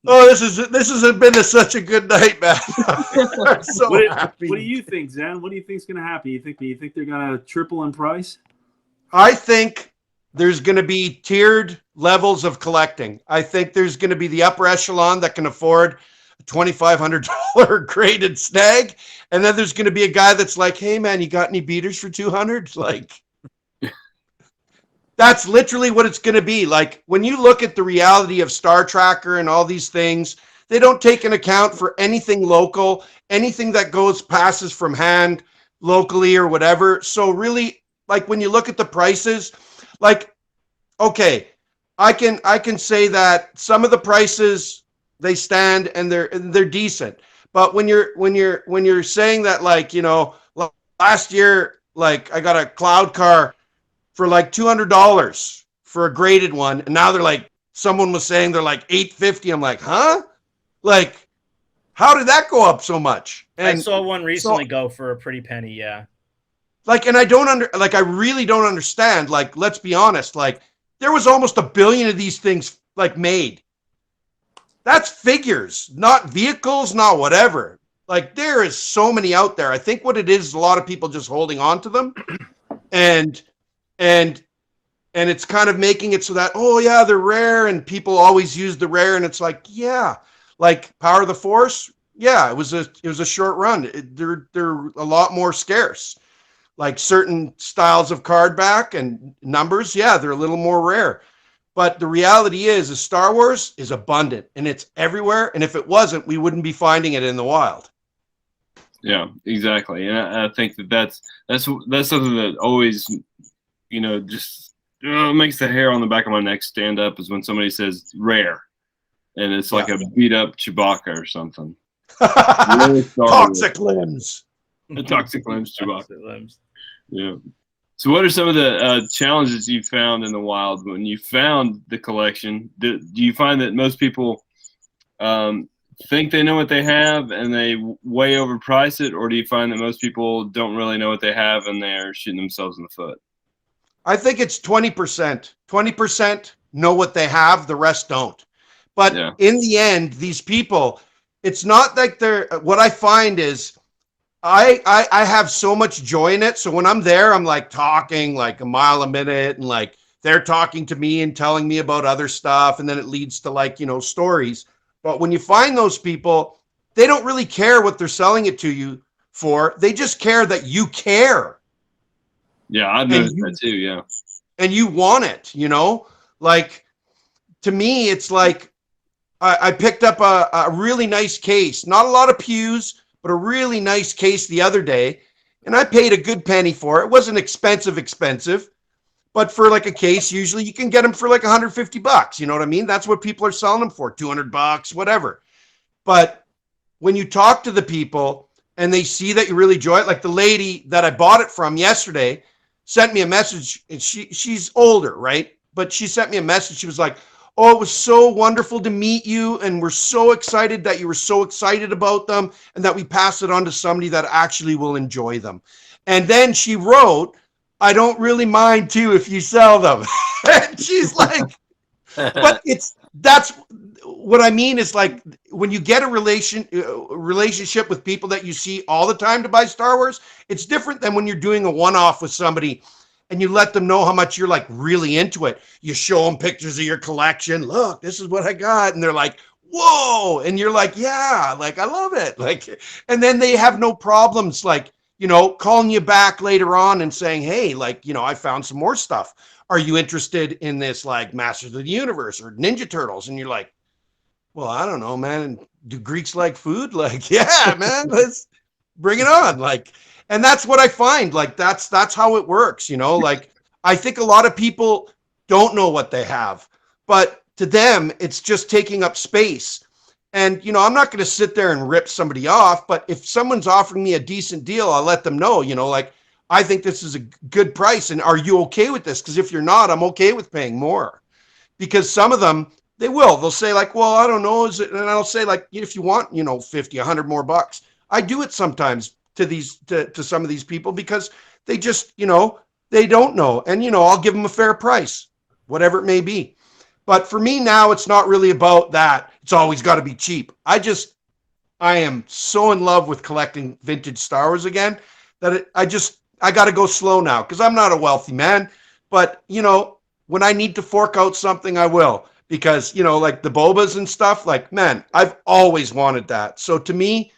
this has been such a good night, man. I'm so happy. What do you think, Zen? What do you think is going to happen? You think they're going to triple in price? I think there's going to be tiered levels of collecting. I think there's going to be the upper echelon that can afford a $2,500 graded snag, and then there's going to be a guy that's like, "Hey, man, you got any beaters for 200?" Like, that's literally what it's going to be. Like, when you look at the reality of Star Tracker and all these things, they don't take an account for anything local, anything that passes from hand locally or whatever. So really, like, when you look at the prices, like, okay, I can say that some of the prices, they stand and they're decent. But when you're saying that, like, last year, like, I got a cloud car for like $200 for a graded one, and now they're like, someone was saying they're like $850. I'm like, huh? Like, how did that go up so much? And I saw one recently go for a pretty penny. Yeah. Like, and I really don't understand. Like, let's be honest. Like, there was almost 1 billion of these things like made. That's figures, not vehicles, not whatever. Like, there is so many out there. I think what it is a lot of people just holding on to them, and it's kind of making it so that, oh yeah, they're rare, and people always use the rare, and it's like, yeah, like Power of the Force, yeah, it was a short run. They're a lot more scarce. Like certain styles of card back and numbers, yeah, they're a little more rare. But the reality is Star Wars is abundant and it's everywhere. And if it wasn't, we wouldn't be finding it in the wild. Yeah, exactly. And I think that's something that always, just makes the hair on the back of my neck stand up, is when somebody says rare, and it's like a beat up Chewbacca or something. Toxic limbs. The toxic limbs Chewbacca. Yeah. So what are some of the challenges you found in the wild when you found the collection? Do you find that most people think they know what they have and they way overprice it, or do you find that most people don't really know what they have and they're shooting themselves in the foot? I think it's 20%. 20% know what they have, the rest don't. But in the end, these people, it's not like what I find is, I have so much joy in it. So when I'm there, I'm like talking like a mile a minute, and like they're talking to me and telling me about other stuff. And then it leads to like, stories. But when you find those people, they don't really care what they're selling it to you for. They just care that you care. Yeah, I've noticed that too. Yeah. And you want it, like, to me, it's like I picked up a really nice case, not a lot of pews, but a really nice case the other day, and I paid a good penny for it. It wasn't expensive, but for like a case, usually you can get them for like $150. You know what I mean? That's what people are selling them for, $200, whatever. But when you talk to the people and they see that you really enjoy it, like the lady that I bought it from yesterday sent me a message, and she's older, right? But she sent me a message. She was like, "Oh, it was so wonderful to meet you, and we're so excited that you were so excited about them, and that we pass it on to somebody that actually will enjoy them." And then she wrote, "I don't really mind too if you sell them." And she's like, but that's what I mean is like when you get a relationship with people that you see all the time to buy Star Wars, it's different than when you're doing a one-off with somebody and you let them know how much you're like really into it. You show them pictures of your collection. Look, this is what I got. And they're like, whoa. And you're like, yeah, like, I love it. Like, and then they have no problems, like, you know, calling you back later on and saying, hey, like, you know, I found some more stuff. Are you interested in this, like Masters of the Universe or Ninja Turtles? And you're like, well, I don't know, man. Do Greeks like food? Like, yeah, man, let's bring it on. Like, and that's what I find. Like, that's how it works, you know? Like, I think a lot of people don't know what they have, but to them, it's just taking up space. And, you know, I'm not going to sit there and rip somebody off, but if someone's offering me a decent deal, I'll let them know, you know, like, I think this is a good price. And are you okay with this? Because if you're not, I'm okay with paying more. Because some of them, they'll say like, well, I don't know. Is it? And I'll say like, if you want, you know, 50, 100 more bucks. I do it sometimes to some of these people because they just, you know, they don't know. And, you know, I'll give them a fair price, whatever it may be. But for me now, it's not really about that. It's always got to be cheap. I am so in love with collecting vintage Star Wars again that I got to go slow now because I'm not a wealthy man. But, you know, when I need to fork out something, I will. Because, you know, like the Bobas and stuff, like, man, I've always wanted that. So to me,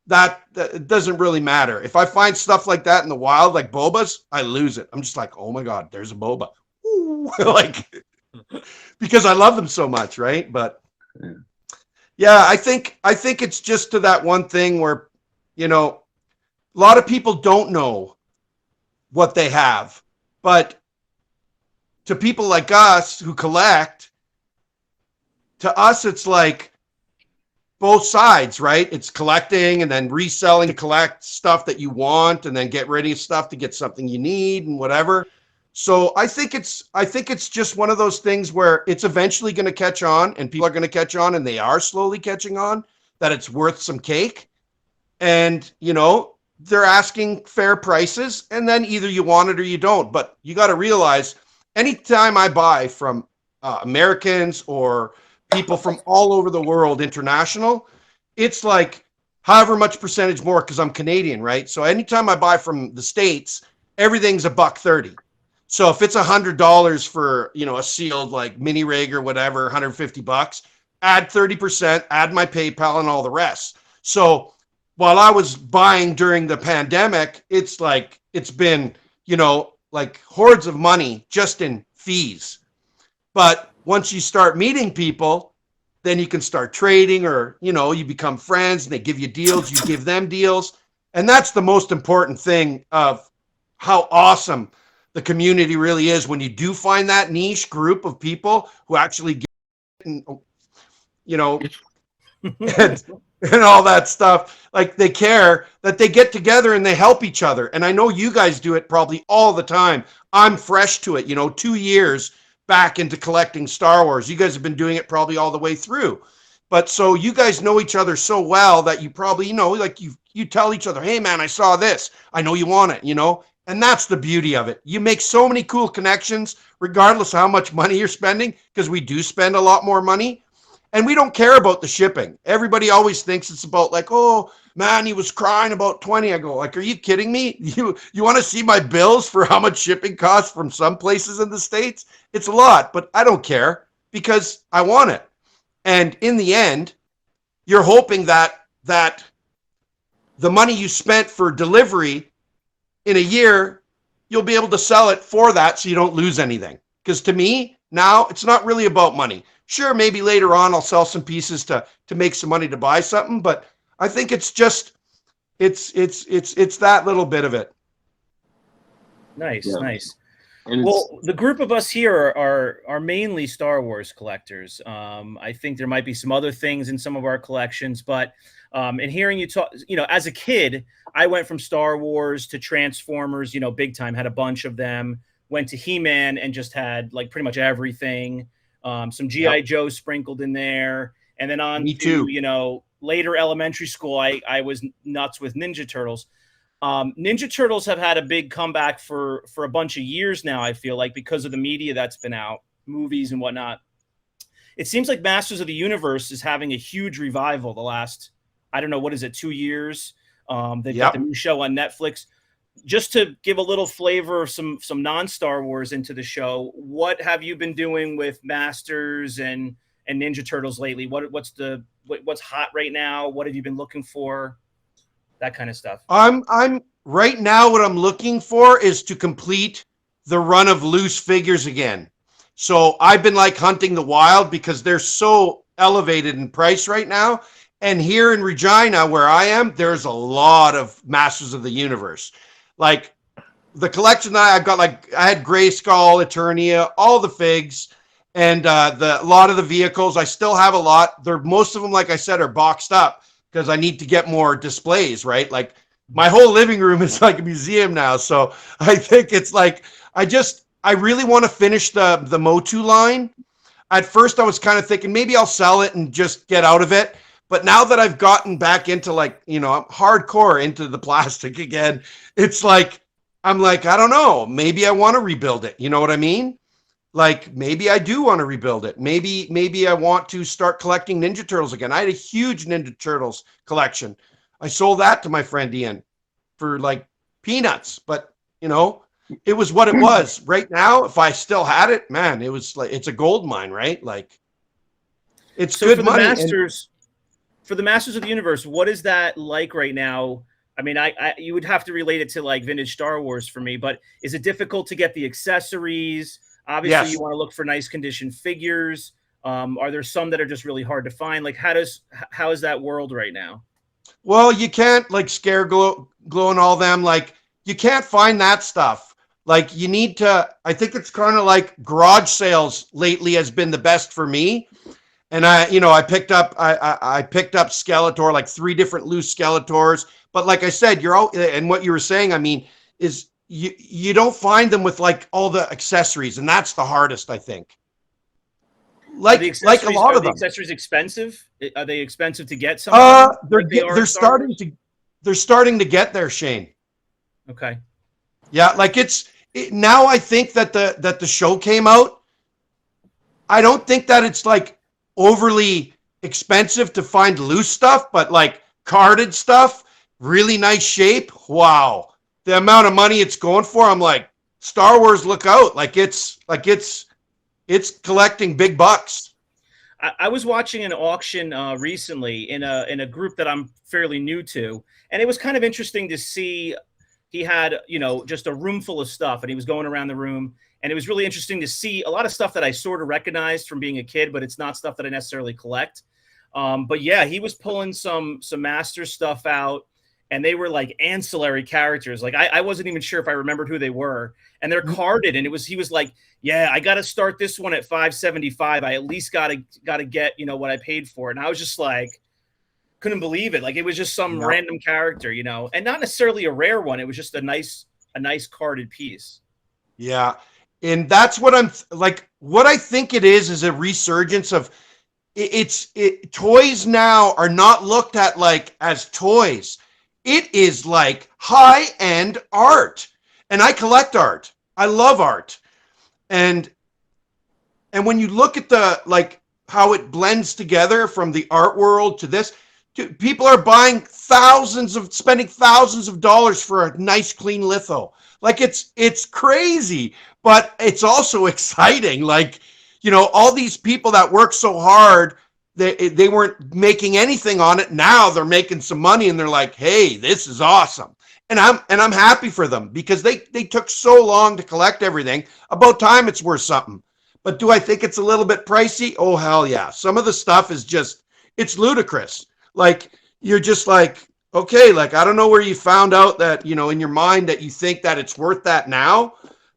that it doesn't really matter. If I find stuff like that in the wild, like Bobas, I lose it. I'm just like, oh my God, there's a Boba. Ooh, like, because I love them so much, right? But yeah, I think it's just to that one thing where, you know, a lot of people don't know what they have. But to people like us who collect, to us, it's like both sides, right? It's collecting and then reselling to collect stuff that you want and then get rid of stuff to get something you need and whatever. So I think it's just one of those things where it's eventually going to catch on and people are going to catch on and they are slowly catching on that it's worth some cake. And, you know, they're asking fair prices and then either you want it or you don't. But you got to realize anytime I buy from Americans or people from all over the world, international, it's like however much percentage more because I'm Canadian, right? So anytime I buy from the States, everything's $1.30. So if it's $100 for, you know, a sealed like mini rig or whatever, $150, add 30%, add my PayPal and all the rest. So while I was buying during the pandemic, it's like, it's been, you know, like hordes of money just in fees. But once you start meeting people, then you can start trading or, you know, you become friends and they give you deals, you give them deals. And that's the most important thing of how awesome the community really is when you do find that niche group of people who actually get, you know, and all that stuff. Like they care that they get together and they help each other. And I know you guys do it probably all the time. I'm fresh to it, you know, 2 years back into collecting Star Wars. You guys have been doing it probably all the way through. But so you guys know each other so well that you probably, you know, like you tell each other, hey man, I saw this. I know you want it, you know? And that's the beauty of it. You make so many cool connections, regardless of how much money you're spending, because we do spend a lot more money. And we don't care about the shipping. Everybody always thinks it's about like, oh man, he was crying about 20. I go like, are you kidding me? You want to see my bills for how much shipping costs from some places in the States? It's a lot, but I don't care because I want it. And in the end, you're hoping that the money you spent for delivery in a year, you'll be able to sell it for that so you don't lose anything. Because to me, now it's not really about money. Sure, maybe later on I'll sell some pieces to make some money to buy something, but I think it's just it's that little bit of it. Nice, Yeah. nice. And Well, the group of us here are mainly Star Wars collectors. I think there might be some other things in some of our collections, but in hearing you talk, you know, as a kid, I went from Star Wars to Transformers, you know, big time, had a bunch of them, went to He-Man and just had like pretty much everything. Some G.I. Joe sprinkled in there. And then on Me to, too. you know, later elementary school, I was nuts with Ninja Turtles. Ninja Turtles have had a big comeback for a bunch of years now, I feel like, because of the media that's been out, movies and whatnot. it seems like Masters of the Universe is having a huge revival the last, I don't know, what is it, 2 years? They've got the new show on Netflix. Just to give a little flavor of some non-Star Wars into the show, what have you been doing with Masters and Ninja Turtles lately? What's hot right now? What have you been looking for? That kind of stuff. I'm right now, what I'm looking for is to complete the run of loose figures again. So I've been like hunting the wild because they're so elevated in price right now. And here in Regina, where I am, there's a lot of Masters of the Universe. Like the collection that I've got, like I had Grayskull, Eternia, all the figs, and a lot of the vehicles. I still have a lot. Most of them, like I said, are boxed up because I need to get more displays, right? Like my whole living room is like a museum now. So I think it's like, I really want to finish the Motu line. At first I was kind of thinking maybe I'll sell it and just get out of it. But now that I've gotten back into like, I'm hardcore into the plastic again, it's like, I'm like, I don't know, maybe I want to rebuild it. You know what I mean? Like maybe I do want to rebuild it. Maybe I want to start collecting Ninja Turtles again. I had a huge Ninja Turtles collection. I sold that to my friend Ian for like peanuts, but it was what it was. Right now, if I still had it, man, it was like, it's a gold mine, right? Like it's so good for money. For the Masters of the Universe, what is that like right now? I mean, you would have to relate it to like vintage Star Wars for me, but is it difficult to get the accessories? Obviously, Yes. You want to look for nice condition figures. Are there some that are just really hard to find? Like, how is that world right now? Well, you can't like scare glow and all them. Like you can't find that stuff. Like you need to, I think it's kind of like garage sales lately has been the best for me. And I picked up Skeletor, like 3 different loose Skeletors. But like I said, and what you were saying, I mean, is you don't find them with like all the accessories, and that's the hardest, I think. Like a lot of them. Are the accessories expensive? Are they expensive to get? Some they're starting to get there, Shane. Okay. Yeah, like now I think that the show came out. I don't think that it's like overly expensive to find loose stuff, but like carded stuff, really nice shape. Wow. The amount of money it's going for, I'm like, Star Wars, look out. It's collecting big bucks. I was watching an auction recently in a group that I'm fairly new to, and it was kind of interesting to see. He had, just a room full of stuff, and he was going around the room, and it was really interesting to see a lot of stuff that I sort of recognized from being a kid, but it's not stuff that I necessarily collect. But yeah, he was pulling some master stuff out, and they were like ancillary characters. Like I wasn't even sure if I remembered who they were, and they're carded. And he was like, yeah, I got to start this one at $575. I at least got to get, what I paid for it. And I was just like, couldn't believe it. Like it was just some random character, and not necessarily a rare one. It was just a nice carded piece. Yeah. And that's what I'm like, what I think it is a resurgence of toys now are not looked at like as toys. It is like high-end art. And I collect art. I love art. And when you look at how it blends together from the art world to this, people are spending thousands of dollars for a nice clean litho. Like it's crazy, but it's also exciting. Like, all these people that work so hard, they weren't making anything on it. Now they're making some money and they're like, hey, this is awesome. And I'm happy for them because they took so long to collect everything. About time it's worth something. But do I think it's a little bit pricey? Oh, hell yeah. Some of the stuff is it's ludicrous. Like, you're just like, okay, like, I don't know where you found out that, in your mind that you think that it's worth that now,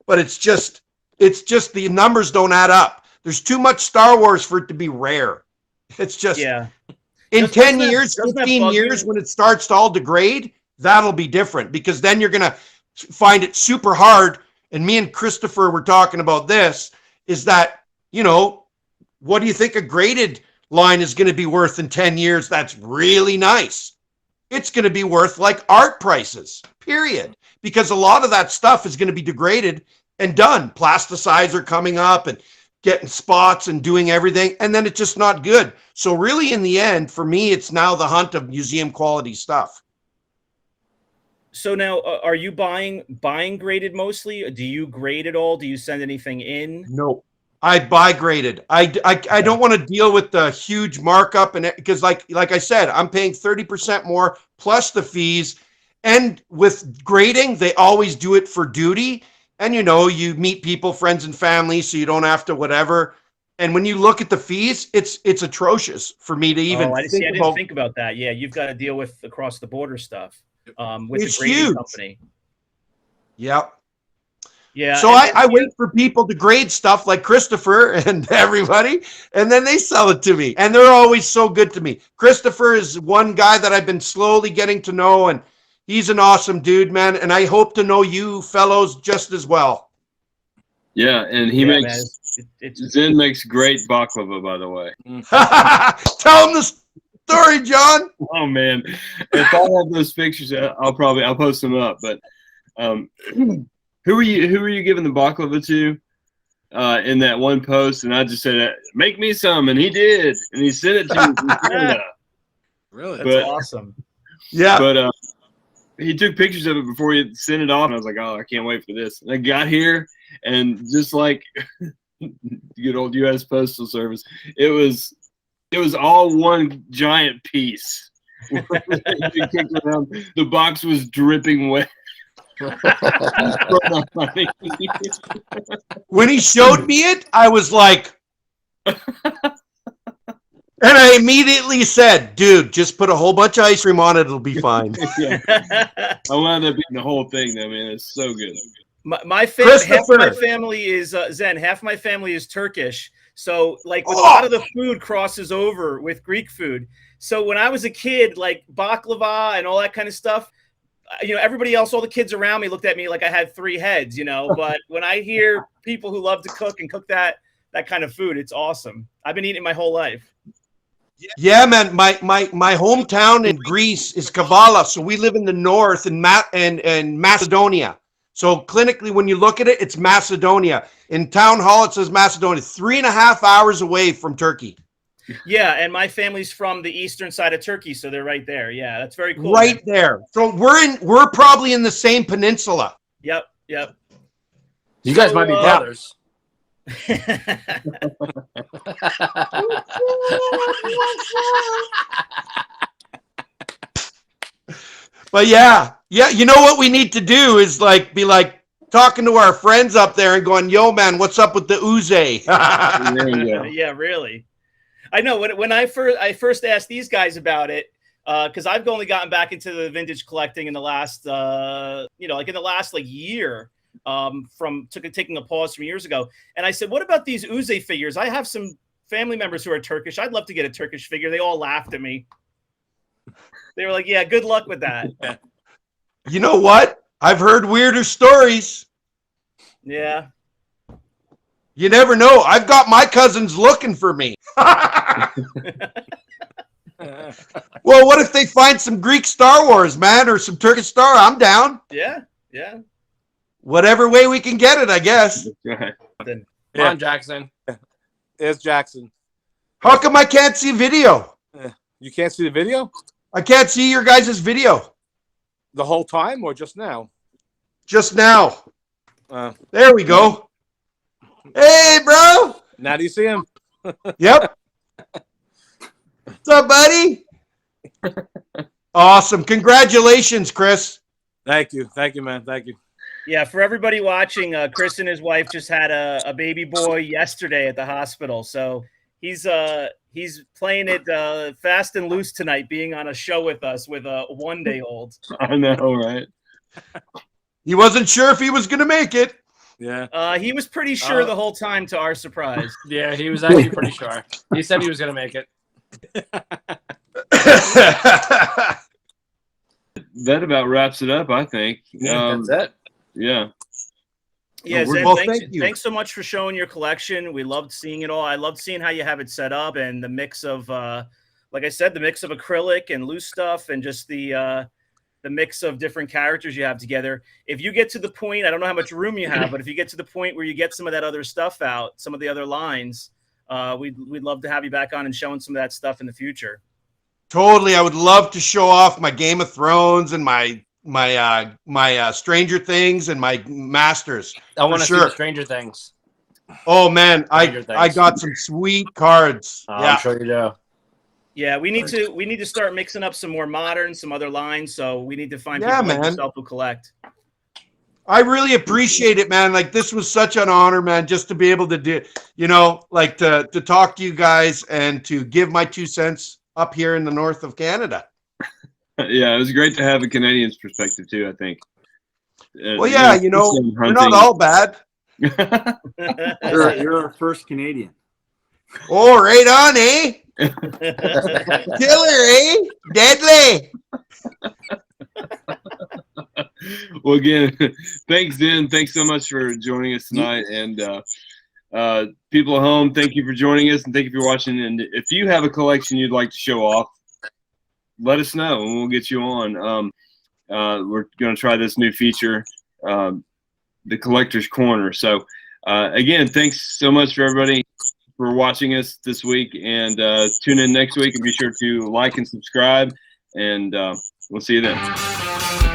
but it's just the numbers don't add up. There's too much Star Wars for it to be rare. It's just, in 10 years, 15 years, when it starts to all degrade, that'll be different because then you're going to find it super hard. And me and Christopher were talking about this, is that, what do you think a graded line is going to be worth in 10 years? That's really nice. It's going to be worth like art prices, period. Because a lot of that stuff is going to be degraded and done. Plasticizer coming up and getting spots and doing everything, and then it's just not good. So really, in the end, for me, it's now the hunt of museum quality stuff. So now, are you buying graded mostly? Do you grade at all? Do you send anything in? No, I buy graded. I don't want to deal with the huge markup, and because like I said, I'm paying 30% more plus the fees. And with grading, they always do it for duty. And you meet people, friends and family, so you don't have to whatever. And when you look at the fees, it's atrocious for me to even I didn't think about that. Yeah, you've got to deal with across the border stuff with it's the grading huge. company. Yep. Yeah. So I wait for people to grade stuff like Christopher and everybody, and then they sell it to me. And they're always so good to me. Christopher is one guy that I've been slowly getting to know, and he's an awesome dude, man. And I hope to know you fellows just as well. Yeah, and he makes Zen makes great baklava, by the way. Tell him the story, John. Oh man, if I have those pictures, I'll post them up. But who are you giving the baklava to in that one post? And I just said, make me some, and he did, and he sent it to me from Canada. Really? That's awesome. Yeah. But he took pictures of it before he sent it off, and I was like, oh, I can't wait for this. And I got here, and just like good old U.S. Postal Service, it was all one giant piece. The box was dripping wet. When he showed me it, I was like, and I immediately said, dude, just put a whole bunch of ice cream on it. It'll be fine. Yeah. I wound up eating the whole thing, though, man. It's so good. Half my family is Zen. Half my family is Turkish. So, like, with a lot of the food crosses over with Greek food. So when I was a kid, like baklava and all that kind of stuff, everybody else, all the kids around me looked at me like I had 3 heads, But when I hear people who love to cook and cook that kind of food, it's awesome. I've been eating it my whole life. Yeah, man. My hometown in Greece is Kavala, so we live in the north in Macedonia. So clinically, when you look at it, it's Macedonia. In town hall, it says Macedonia. 3.5 hours away from Turkey. Yeah, and my family's from the eastern side of Turkey, so they're right there. Yeah, that's very cool. Right there. So we're probably in the same peninsula. Yep. You guys might be brothers. But yeah, you know what we need to do is be like talking to our friends up there and going, yo, man, what's up with the Uze? Yeah, really. I know when I first asked these guys about it, because I've only gotten back into the vintage collecting in the last, year, from taking a pause from years ago. And I said, what about these Uze figures? I have some family members who are Turkish. I'd love to get a Turkish figure. They all laughed at me. They were like, yeah, good luck with that. You know what? I've heard weirder stories. Yeah. You never know. I've got my cousins looking for me. Well, what if they find some Greek Star Wars, man, or some Turkish Star? I'm down. Yeah. Whatever way we can get it, I guess. Come on, Jackson. There's Jackson. How come I can't see video? You can't see the video? I can't see your guys' video. The whole time or just now? Just now. There we go. Hey, bro. Now do you see him? Yep. What's up, buddy? Awesome. Congratulations, Chris. Thank you, man. Thank you. Yeah, for everybody watching, Chris and his wife just had a baby boy yesterday at the hospital. So he's playing it fast and loose tonight, being on a show with us with a 1-day-old. I know, right? He wasn't sure if he was going to make it. Yeah. He was pretty sure the whole time, to our surprise. Yeah, he was actually pretty sure. He said he was going to make it. That about wraps it up, I think. That's it. Yeah. Yeah, Zen, well, thanks so much for showing your collection. We loved seeing it all. I loved seeing how you have it set up and the mix of, like I said, the mix of acrylic and loose stuff and just the the mix of different characters you have together. If you get to the point, I don't know how much room you have, but if you get to the point where you get some of that other stuff out, some of the other lines, we'd love to have you back on and showing some of that stuff in the future. Totally. I would love to show off my Game of Thrones and my Stranger Things and my Masters. I want to see sure. the Stranger Things. Oh man, Stranger I Things. got some sweet cards. Oh, yeah. I'm sure you do. Yeah, we need to start mixing up some more modern, some other lines. So we need to find Yeah, people like man. yourself who collect. I really appreciate it, man. Like, this was such an honor, man, just to be able to do, you know, like to talk to you guys and to give my 2 cents up here in the north of Canada. Yeah, it was great to have a Canadian's perspective too, I think. Well, yeah, you know, we're not all bad. You're our first Canadian. Oh, right on, eh? Killer, eh? Deadly. Well, again, thanks, Zen. Thanks so much for joining us tonight. And people at home, thank you for joining us, and thank you for watching. And if you have a collection you'd like to show off, let us know, and we'll get you on. We're going to try this new feature, the Collector's Corner. So, again, thanks so much for everybody for watching us this week, and tune in next week, and be sure to like and subscribe, and we'll see you then.